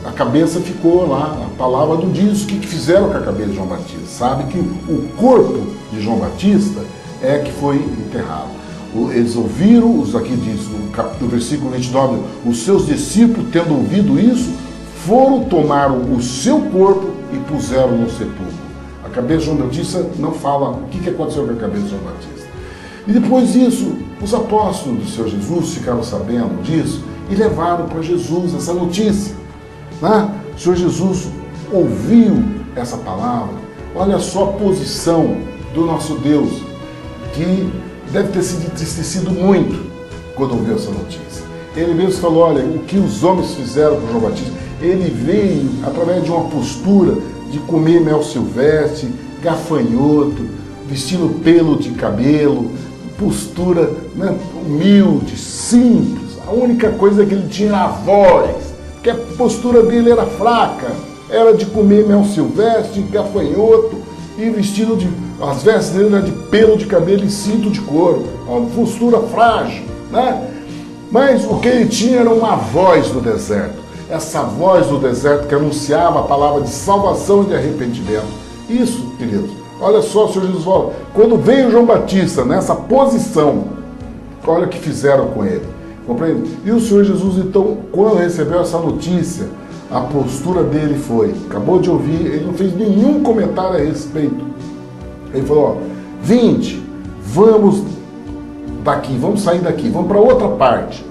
a cabeça ficou lá, a palavra não diz o que fizeram com a cabeça de João Batista. Sabe que o corpo de João Batista é que foi enterrado. Eles ouviram, aqui diz no versículo 29, os seus discípulos, tendo ouvido isso, tomaram o seu corpo e puseram no sepulcro. A cabeça de João Batista não fala o que aconteceu com a cabeça de João Batista. E depois disso, os apóstolos do Senhor Jesus ficaram sabendo disso e levaram para Jesus essa notícia. Né? O Senhor Jesus ouviu essa palavra. Olha só a posição do nosso Deus, que deve ter sido entristecido muito quando ouviu essa notícia. Ele mesmo falou, olha, o que os homens fizeram com João Batista, ele veio através de uma postura de comer mel silvestre, gafanhoto, vestindo pelo de cabelo, postura, né, humilde, simples. A única coisa que ele tinha era a voz, porque a postura dele era fraca, era de comer mel silvestre, gafanhoto e vestido as vestes dele eram de pelo de cabelo e cinto de couro, uma postura frágil, né? Mas o que ele tinha era uma voz do deserto, essa voz do deserto que anunciava a palavra de salvação e de arrependimento. Isso, queridos, olha só, o Senhor Jesus fala, quando veio João Batista nessa posição, olha o que fizeram com ele, compreende? E o Senhor Jesus, então, quando recebeu essa notícia, a postura dele foi, acabou de ouvir, ele não fez nenhum comentário a respeito. Ele falou, vinde, vamos daqui, vamos sair daqui, vamos para outra parte,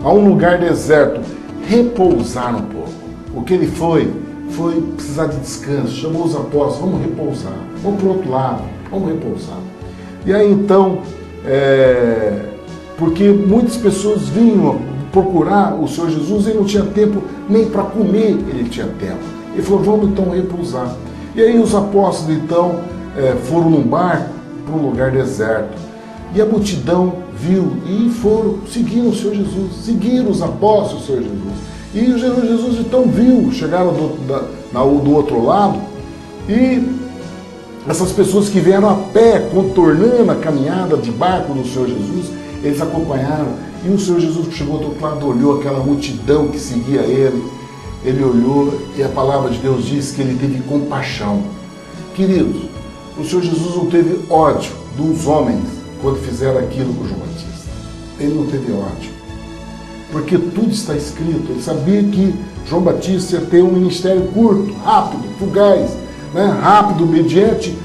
a um lugar deserto, repousar um pouco. O que ele foi foi precisar de descanso, chamou os apóstolos, vamos repousar, vamos para o outro lado, vamos repousar. E aí então, porque muitas pessoas vinham procurar o Senhor Jesus, ele não tinha tempo nem para comer, ele tinha tempo. Ele falou, vamos então repousar. E aí os apóstolos então foram num barco para um lugar deserto. E a multidão viu e seguiram o Senhor Jesus, seguiram os apóstolos do Senhor Jesus. E o Senhor Jesus então viu, chegaram do outro lado, e essas pessoas que vieram a pé, contornando a caminhada de barco do Senhor Jesus, eles acompanharam. E o Senhor Jesus que chegou do outro lado olhou aquela multidão que seguia ele olhou e a palavra de Deus diz que ele teve compaixão. Queridos, o Senhor Jesus não teve ódio dos homens quando fizeram aquilo com João Batista. Ele não teve ódio. Porque tudo está escrito. Ele sabia que João Batista ia ter um ministério curto, rápido, fugaz, né? Rápido, obediente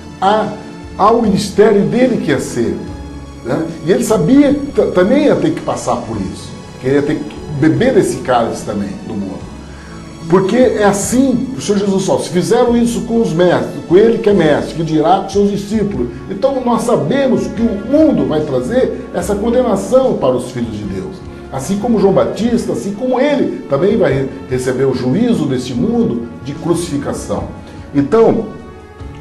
ao ministério dele que ia ser. Né? E ele sabia que também ia ter que passar por isso. Que ele ia ter que beber desse cálice também do mundo. Porque é assim, o Senhor Jesus falou, se fizeram isso com os mestres, com ele que é mestre, que dirá com seus discípulos. Então nós sabemos que o mundo vai trazer essa condenação para os filhos de Deus. Assim como João Batista, assim como ele também vai receber o juízo deste mundo de crucificação. Então,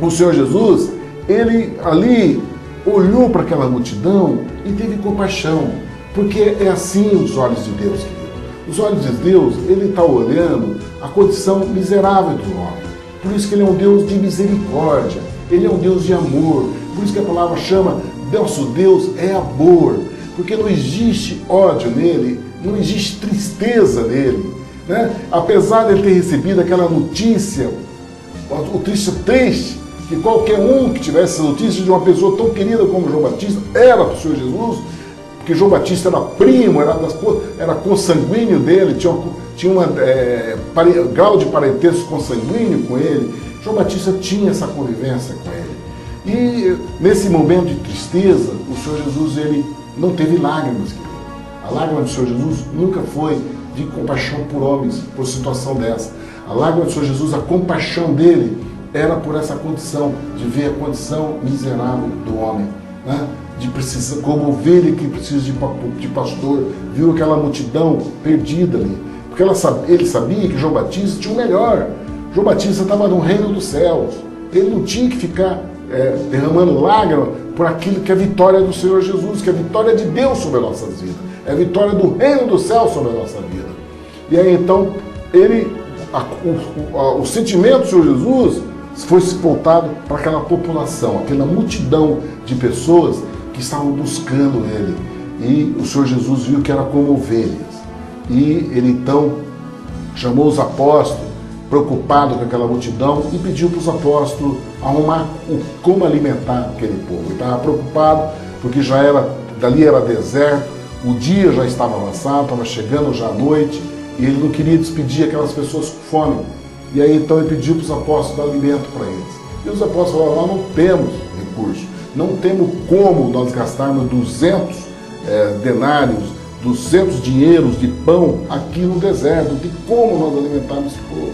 o Senhor Jesus, ele ali olhou para aquela multidão e teve compaixão, porque é assim os olhos de Deus, querido. Os olhos de Deus, ele está olhando a condição miserável do homem. Por isso que ele é um Deus de misericórdia, ele é um Deus de amor. Por isso que a palavra chama, nosso Deus é amor. Porque não existe ódio nele, não existe tristeza nele. Né? Apesar de ele ter recebido aquela notícia, o triste, que qualquer um que tivesse essa notícia de uma pessoa tão querida como João Batista, era para o Senhor Jesus, porque João Batista era primo, era consanguíneo dele, tinha um grau de parentesco consanguíneo com ele. João Batista tinha essa convivência com ele. E nesse momento de tristeza, o Senhor Jesus ele não teve lágrimas. A lágrima do Senhor Jesus nunca foi de compaixão por homens, por situação dessa. A lágrima do Senhor Jesus, a compaixão dele, era por essa condição, de ver a condição miserável do homem, né? De precisar, como ovelha que precisa de pastor, viu aquela multidão perdida ali. Porque ele sabia que João Batista tinha o melhor. João Batista estava no reino dos céus. Ele não tinha que ficar derramando lágrimas por aquilo que é a vitória do Senhor Jesus, que é a vitória de Deus sobre as nossas vidas. É a vitória do reino dos céus sobre a nossa vida. E aí então, o sentimento do Senhor Jesus foi voltado para aquela população, aquela multidão de pessoas que estavam buscando ele. E o Senhor Jesus viu que era como ovelhas. E ele então chamou os apóstolos, preocupado com aquela multidão, e pediu para os apóstolos arrumar como alimentar aquele povo. Ele estava preocupado porque dali era deserto, o dia já estava avançado, estava chegando já à noite, e ele não queria despedir aquelas pessoas com fome. E aí então ele pediu para os apóstolos dar alimento para eles. E os apóstolos falaram, nós não temos recurso, não temos como nós gastarmos 200 denários, 200 dinheiros de pão aqui no deserto, não tem como nós alimentarmos esse povo.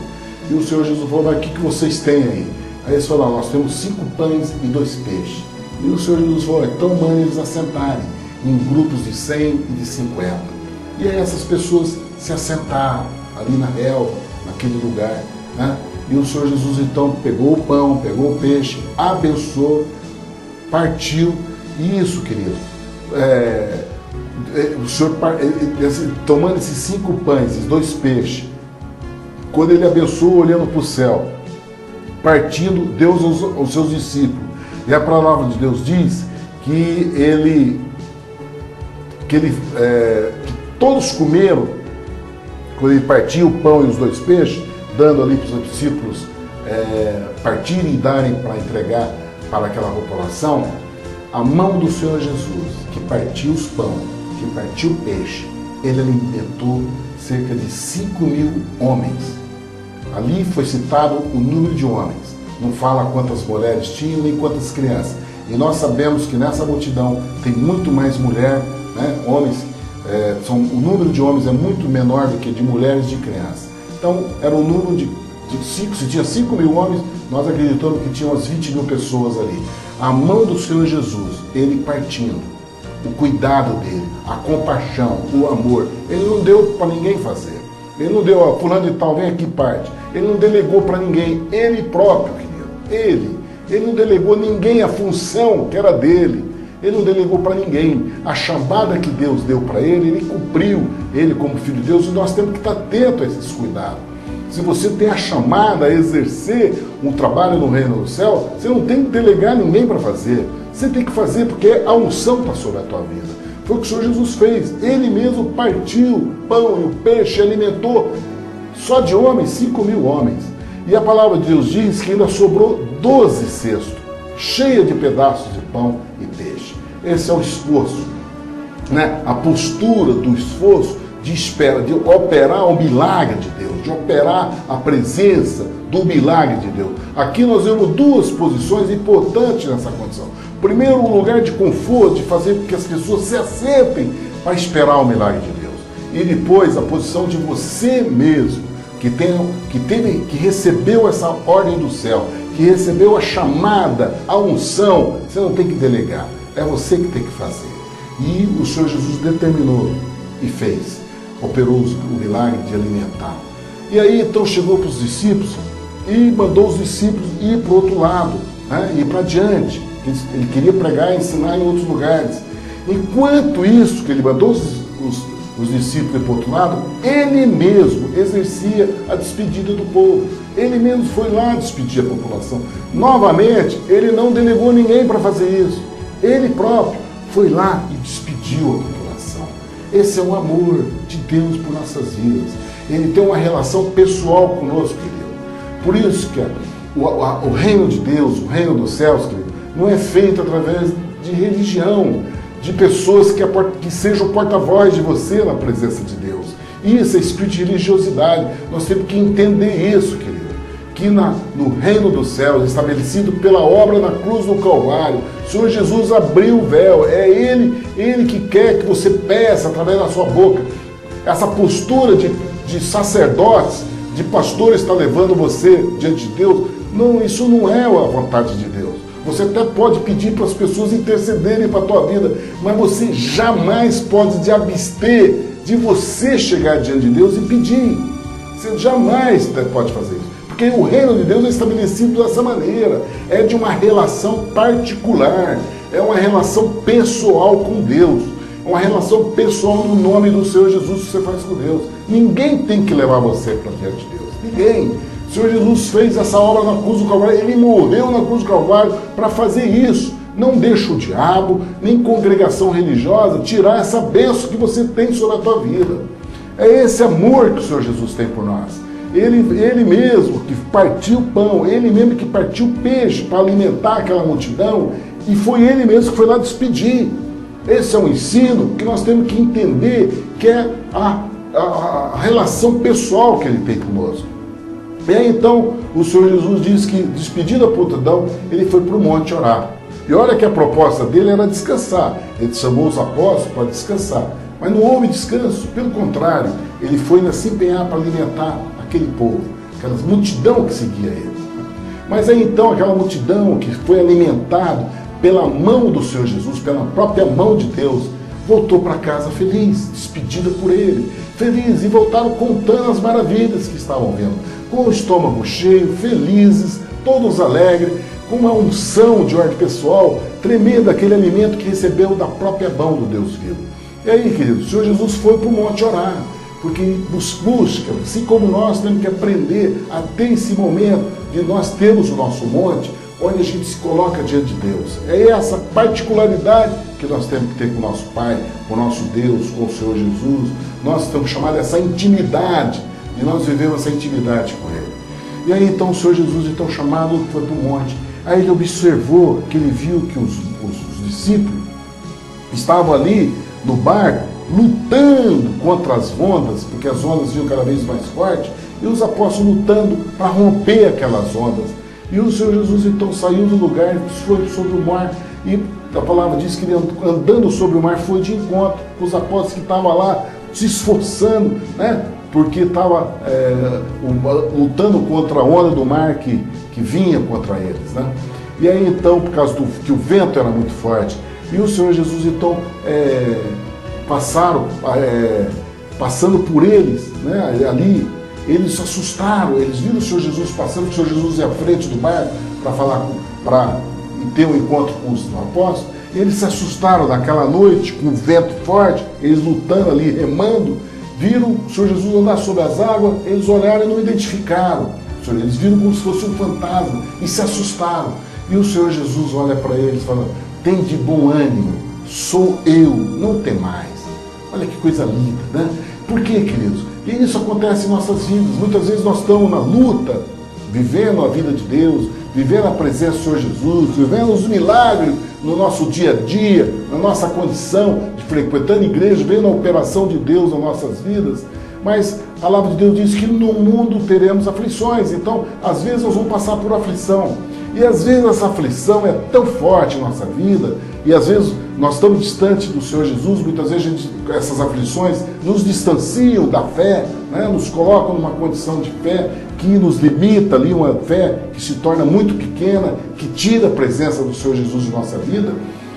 E o Senhor Jesus falou, mas o que vocês têm aí? Aí eles falaram, nós temos 5 pães e 2 peixes. E o Senhor Jesus falou, então mande eles assentarem em grupos de 100 e de 50. E aí essas pessoas se assentaram ali na relva, naquele lugar, né? E o Senhor Jesus então pegou o pão, pegou o peixe, abençoou, partiu. E isso, querido, o Senhor, tomando esses 5 pães e 2 peixes, quando ele abençoou olhando para o céu, partindo, deu aos seus discípulos. E a palavra de Deus diz que todos comeram, quando ele partiu o pão e os 2 peixes, dando ali para os discípulos partirem e darem para entregar para aquela população, a mão do Senhor Jesus, que partiu os pão, que partiu o peixe, ele alimentou cerca de 5.000 homens. Ali foi citado o número de homens. Não fala quantas mulheres tinham, nem quantas crianças. E nós sabemos que nessa multidão tem muito mais mulher, né? Homens, o número de homens é muito menor do que de mulheres e de crianças. Então, era um número de Se tinha 5 mil homens, nós acreditamos que tinha umas 20 mil pessoas ali. A mão do Senhor Jesus, ele partindo, o cuidado dele, a compaixão, o amor, ele não deu para ninguém fazer. Ele não deu, ó, fulano de tal, vem aqui parte. Ele não delegou para ninguém, ele próprio, querido. Ele não delegou ninguém a função que era dele. Ele não delegou para ninguém. A chamada que Deus deu para ele cumpriu, ele como filho de Deus, e nós temos que estar atentos a esses cuidados. Se você tem a chamada a exercer um trabalho no reino do céu, você não tem que delegar ninguém para fazer. Você tem que fazer porque a unção está sobre a tua vida. Foi o que o Senhor Jesus fez. Ele mesmo partiu o pão e o peixe, alimentou só de homens, 5 mil homens. E a palavra de Deus diz que ainda sobrou 12 cestos, cheia de pedaços de pão e peixe. Esse é o esforço, né? A postura do esforço de espera, de operar o milagre de Deus, de operar a presença do milagre de Deus. Aqui nós vemos duas posições importantes nessa condição. Primeiro, um lugar de conforto, de fazer com que as pessoas se assentem para esperar o milagre de Deus. E depois, a posição de você mesmo, que recebeu essa ordem do céu, que recebeu a chamada, a unção. Você não tem que delegar, é você que tem que fazer. E o Senhor Jesus determinou e fez, operou o milagre de alimentar. E aí então chegou para os discípulos e mandou os discípulos ir para o outro lado, né, ir para diante. Ele queria pregar e ensinar em outros lugares. Enquanto isso, que ele mandou os discípulos ir para o outro lado, ele mesmo exercia a despedida do povo. Ele mesmo foi lá despedir a população. Novamente, ele não delegou ninguém para fazer isso. Ele próprio foi lá e despediu a população. Esse é o amor de Deus por nossas vidas. Ele tem uma relação pessoal conosco, querido. Por isso que o reino de Deus, o reino dos céus, querido, não é feito através de religião, de pessoas que sejam porta-voz de você na presença de Deus. Isso é espírito de religiosidade. Nós temos que entender isso, querido. Que no reino dos céus, estabelecido pela obra na cruz do Calvário, o Senhor Jesus abriu o véu. É Ele que quer que você peça através da sua boca. Essa postura de sacerdotes, de pastores está levando você diante de Deus. Não, isso não é a vontade de Deus. Você até pode pedir para as pessoas intercederem para a tua vida, mas você jamais pode se abster de você chegar diante de Deus e pedir. Você jamais pode fazer isso. Porque o reino de Deus é estabelecido dessa maneira. É de uma relação particular. É uma relação pessoal com Deus. É uma relação pessoal no nome do Senhor Jesus que você faz com Deus. Ninguém tem que levar você para diante de Deus. Ninguém. O Senhor Jesus fez essa obra na cruz do Calvário. Ele morreu na cruz do Calvário para fazer isso. Não deixa o diabo, nem congregação religiosa, tirar essa bênção que você tem sobre a tua vida. É esse amor que o Senhor Jesus tem por nós. Ele mesmo que partiu o pão, ele mesmo que partiu o peixe para alimentar aquela multidão, e foi ele mesmo que foi lá despedir. Esse é um ensino que nós temos que entender, que é a relação pessoal que ele tem conosco. E aí então o Senhor Jesus diz que, despedido da multidão, ele foi para o monte orar. E olha que a proposta dele era descansar. Ele chamou os apóstolos para descansar. Mas não houve descanso, pelo contrário, ele foi ainda se empenhar para alimentar aquele povo, aquela multidão que seguia ele. Mas aí então aquela multidão que foi alimentada pela mão do Senhor Jesus, pela própria mão de Deus, voltou para casa feliz, despedida por ele, feliz, e voltaram contando as maravilhas que estavam vendo, com o estômago cheio, felizes, todos alegres, com uma unção de ordem pessoal tremenda, aquele alimento que recebeu da própria mão do Deus vivo. E aí, querido, o Senhor Jesus foi para o monte orar, porque busca, assim como nós temos que aprender a ter esse momento de nós termos o nosso monte, onde a gente se coloca diante de Deus. É essa particularidade que nós temos que ter com o nosso Pai, com o nosso Deus, com o Senhor Jesus. Nós estamos chamados a essa intimidade, e nós vivemos essa intimidade com Ele. E aí então o Senhor Jesus, então chamado, foi para o monte. Aí ele observou, que ele viu que os discípulos estavam ali no barco, lutando contra as ondas, porque as ondas vinham cada vez mais fortes, e os apóstolos lutando para romper aquelas ondas. E o Senhor Jesus então saiu do lugar, foi sobre o mar, e a palavra diz que ele, andando sobre o mar, foi de encontro com os apóstolos que estavam lá se esforçando, né, porque estava lutando contra a onda do mar que vinha contra eles, né? E aí então, por causa que o vento era muito forte, e o Senhor Jesus então passando por eles, né, ali, eles se assustaram, eles viram o Senhor Jesus passando, o Senhor Jesus ia à frente do barco para ter um encontro com os apóstolos. Eles se assustaram naquela noite, com o vento forte, eles lutando ali, remando, viram o Senhor Jesus andar sobre as águas, eles olharam e não identificaram. Eles viram como se fosse um fantasma e se assustaram. E o Senhor Jesus olha para eles e fala: tem de bom ânimo, sou eu, não temais. Olha que coisa linda, né? Por quê, queridos? E isso acontece em nossas vidas. Muitas vezes nós estamos na luta, vivendo a vida de Deus, vivendo a presença do Senhor Jesus, vivendo os milagres no nosso dia a dia, na nossa condição de frequentando igreja, vendo a operação de Deus nas nossas vidas. Mas a palavra de Deus diz que no mundo teremos aflições. Então, às vezes nós vamos passar por aflição. E às vezes essa aflição é tão forte em nossa vida, e às vezes nós estamos distantes do Senhor Jesus, muitas vezes essas aflições nos distanciam da fé, né? Nos colocam numa condição de fé que nos limita ali, uma fé que se torna muito pequena, que tira a presença do Senhor Jesus de nossa vida.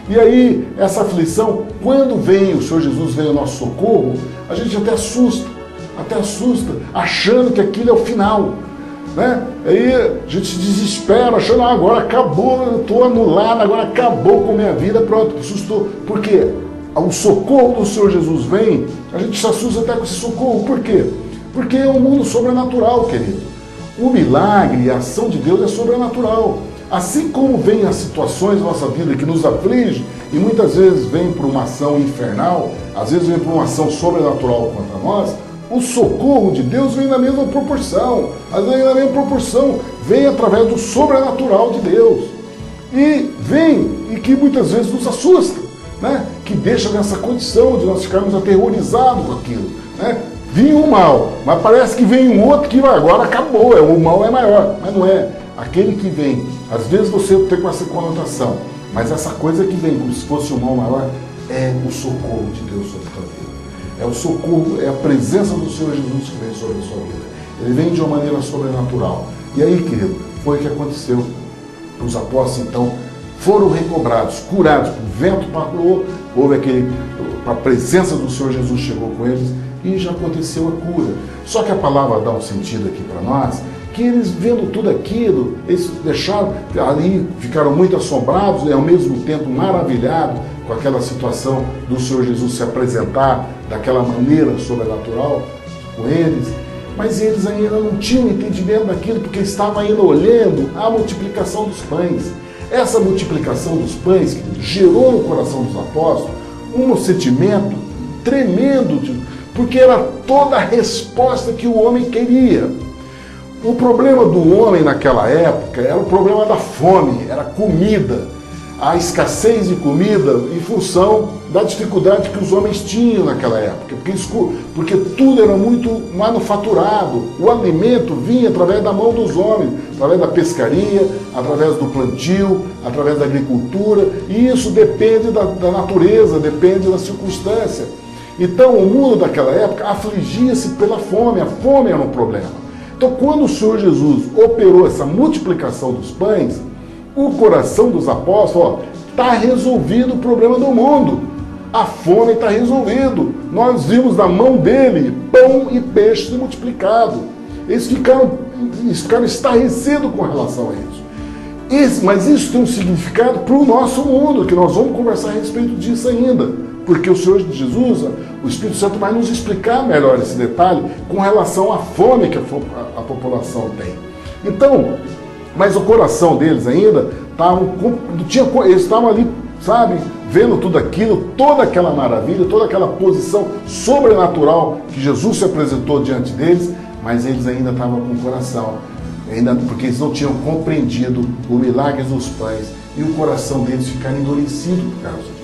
E aí, essa aflição, quando vem o Senhor Jesus, vem ao nosso socorro, a gente até assusta, achando que aquilo é o final, né? Aí a gente se desespera, achando: agora acabou, eu estou anulado, agora acabou com a minha vida, pronto, assustou. Por quê? O socorro do Senhor Jesus vem, a gente se assusta até com esse socorro. Por quê? Porque é um mundo sobrenatural, querido. O milagre e a ação de Deus é sobrenatural. Assim como vem as situações da nossa vida que nos afligem, e muitas vezes vem por uma ação infernal, às vezes vem por uma ação sobrenatural contra nós, o socorro de Deus vem na mesma proporção. Às vezes na mesma proporção, vem através do sobrenatural de Deus. E vem, e que muitas vezes nos assusta, né? Que deixa nessa condição de nós ficarmos aterrorizados com aquilo, né? Vinha um mal, mas parece que vem um outro que agora acabou, o mal é maior, mas não é. Aquele que vem, às vezes você tem com essa conotação, mas essa coisa que vem como se fosse um mal maior é o socorro de Deus sobre a tua vida. É o socorro, é a presença do Senhor Jesus que vem sobre a sua vida. Ele vem de uma maneira sobrenatural. E aí, querido, foi o que aconteceu. Os apóstolos, então, foram recobrados, curados. O vento parou, a presença do Senhor Jesus chegou com eles e já aconteceu a cura. Só que a palavra dá um sentido aqui para nós, que eles vendo tudo aquilo, eles deixaram ali, ficaram muito assombrados e ao mesmo tempo maravilhados com aquela situação do Senhor Jesus se apresentar daquela maneira sobrenatural com eles. Mas eles ainda não tinham entendimento daquilo, porque estavam ainda olhando a multiplicação dos pães. Essa multiplicação dos pães gerou no coração dos apóstolos um sentimento tremendo, porque era toda a resposta que o homem queria. O problema do homem naquela época era o problema da fome, era comida, a escassez de comida em função da dificuldade que os homens tinham naquela época, porque tudo era muito manufaturado, o alimento vinha através da mão dos homens, através da pescaria, através do plantio, através da agricultura, e isso depende da natureza, depende da circunstância. Então o mundo daquela época afligia-se pela fome, a fome era um problema. Então, quando o Senhor Jesus operou essa multiplicação dos pães, o coração dos apóstolos, está resolvido o problema do mundo. A fome está resolvido. Nós vimos na mão dele pão e peixe multiplicado. Eles ficaram estarrecidos com relação a isso. Mas isso tem um significado para o nosso mundo, que nós vamos conversar a respeito disso ainda. Porque o Senhor Jesus, o Espírito Santo vai nos explicar melhor esse detalhe com relação à fome que a população tem. Então, mas o coração deles ainda eles estavam ali, sabe, vendo tudo aquilo, toda aquela maravilha, toda aquela posição sobrenatural que Jesus se apresentou diante deles, mas eles ainda estavam com o coração, porque eles não tinham compreendido o milagre dos pães, e o coração deles ficaram endurecido por causa disso.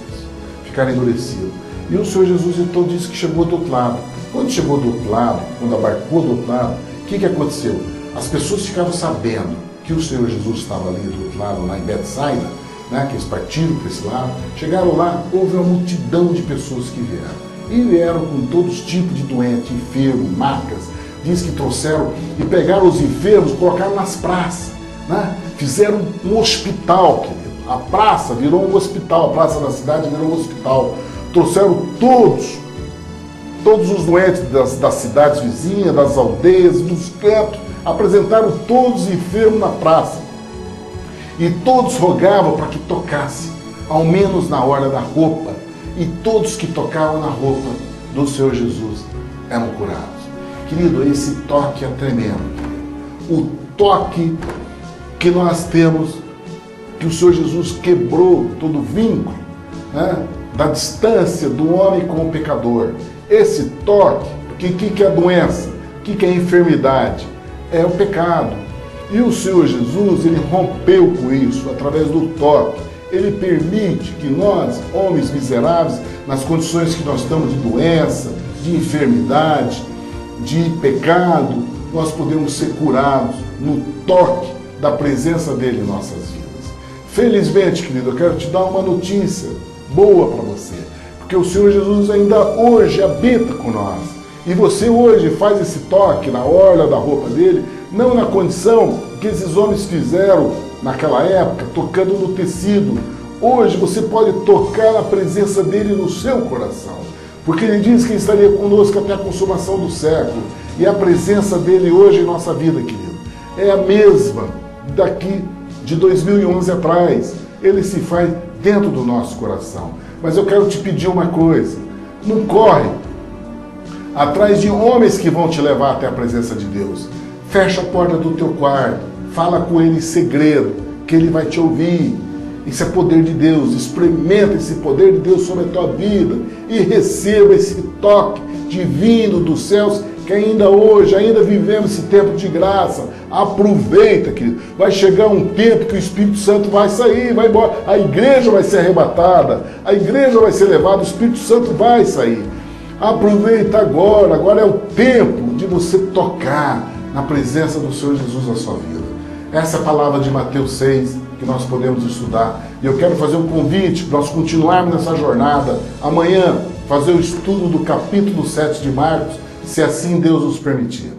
Ficaram endurecidos. E o Senhor Jesus então disse que chegou do outro lado. Quando chegou do outro lado, quando abarcou do outro lado, o que aconteceu? As pessoas ficaram sabendo que o Senhor Jesus estava ali do outro lado, lá em Betsaida, né, que eles partiram para esse lado. Chegaram lá, houve uma multidão de pessoas que vieram. E vieram com todos os tipos de doentes, enfermos, macas. Diz que trouxeram e pegaram os enfermos, colocaram nas praças, né? Fizeram um hospital, querido. A praça virou um hospital, a praça da cidade virou um hospital. Trouxeram todos os doentes das cidades vizinhas, das aldeias, dos campos, apresentaram todos os enfermos na praça. E todos rogavam para que tocasse, ao menos na hora da roupa. E todos que tocavam na roupa do Senhor Jesus eram curados. Querido, esse toque é tremendo. O toque que nós temos, que o Senhor Jesus quebrou todo o vínculo, né, da distância do homem com o pecador. Esse toque, porque o que é a doença? O que é a enfermidade? É o pecado. E o Senhor Jesus, ele rompeu com isso através do toque. Ele permite que nós, homens miseráveis, nas condições que nós estamos de doença, de enfermidade, de pecado, nós podemos ser curados no toque da presença dele em nossas vidas. Felizmente, querido, eu quero te dar uma notícia boa para você, porque o Senhor Jesus ainda hoje habita com nós. E você hoje faz esse toque na orla da roupa dele, não na condição que esses homens fizeram naquela época, tocando no tecido. Hoje você pode tocar a presença dele no seu coração, porque ele diz que estaria conosco até a consumação do século. E a presença dele hoje em nossa vida, querido, é a mesma daqui de 2011 atrás. Ele se faz dentro do nosso coração. Mas eu quero te pedir uma coisa: não corre atrás de homens que vão te levar até a presença de Deus. Fecha a porta do teu quarto, fala com ele em segredo, que ele vai te ouvir. Isso é poder de Deus. Experimenta esse poder de Deus sobre a tua vida e receba esse toque divino dos céus, que ainda hoje, ainda vivemos esse tempo de graça. Aproveita, querido. Vai chegar um tempo que o Espírito Santo vai sair, vai embora. A igreja vai ser arrebatada, a igreja vai ser levada, o Espírito Santo vai sair. Aproveita agora. Agora é o tempo de você tocar na presença do Senhor Jesus na sua vida. Essa é a palavra de Mateus 6 que nós podemos estudar. E eu quero fazer um convite para nós continuarmos nessa jornada. Amanhã, fazer o estudo do capítulo 7 de Marcos, se assim Deus nos permitir.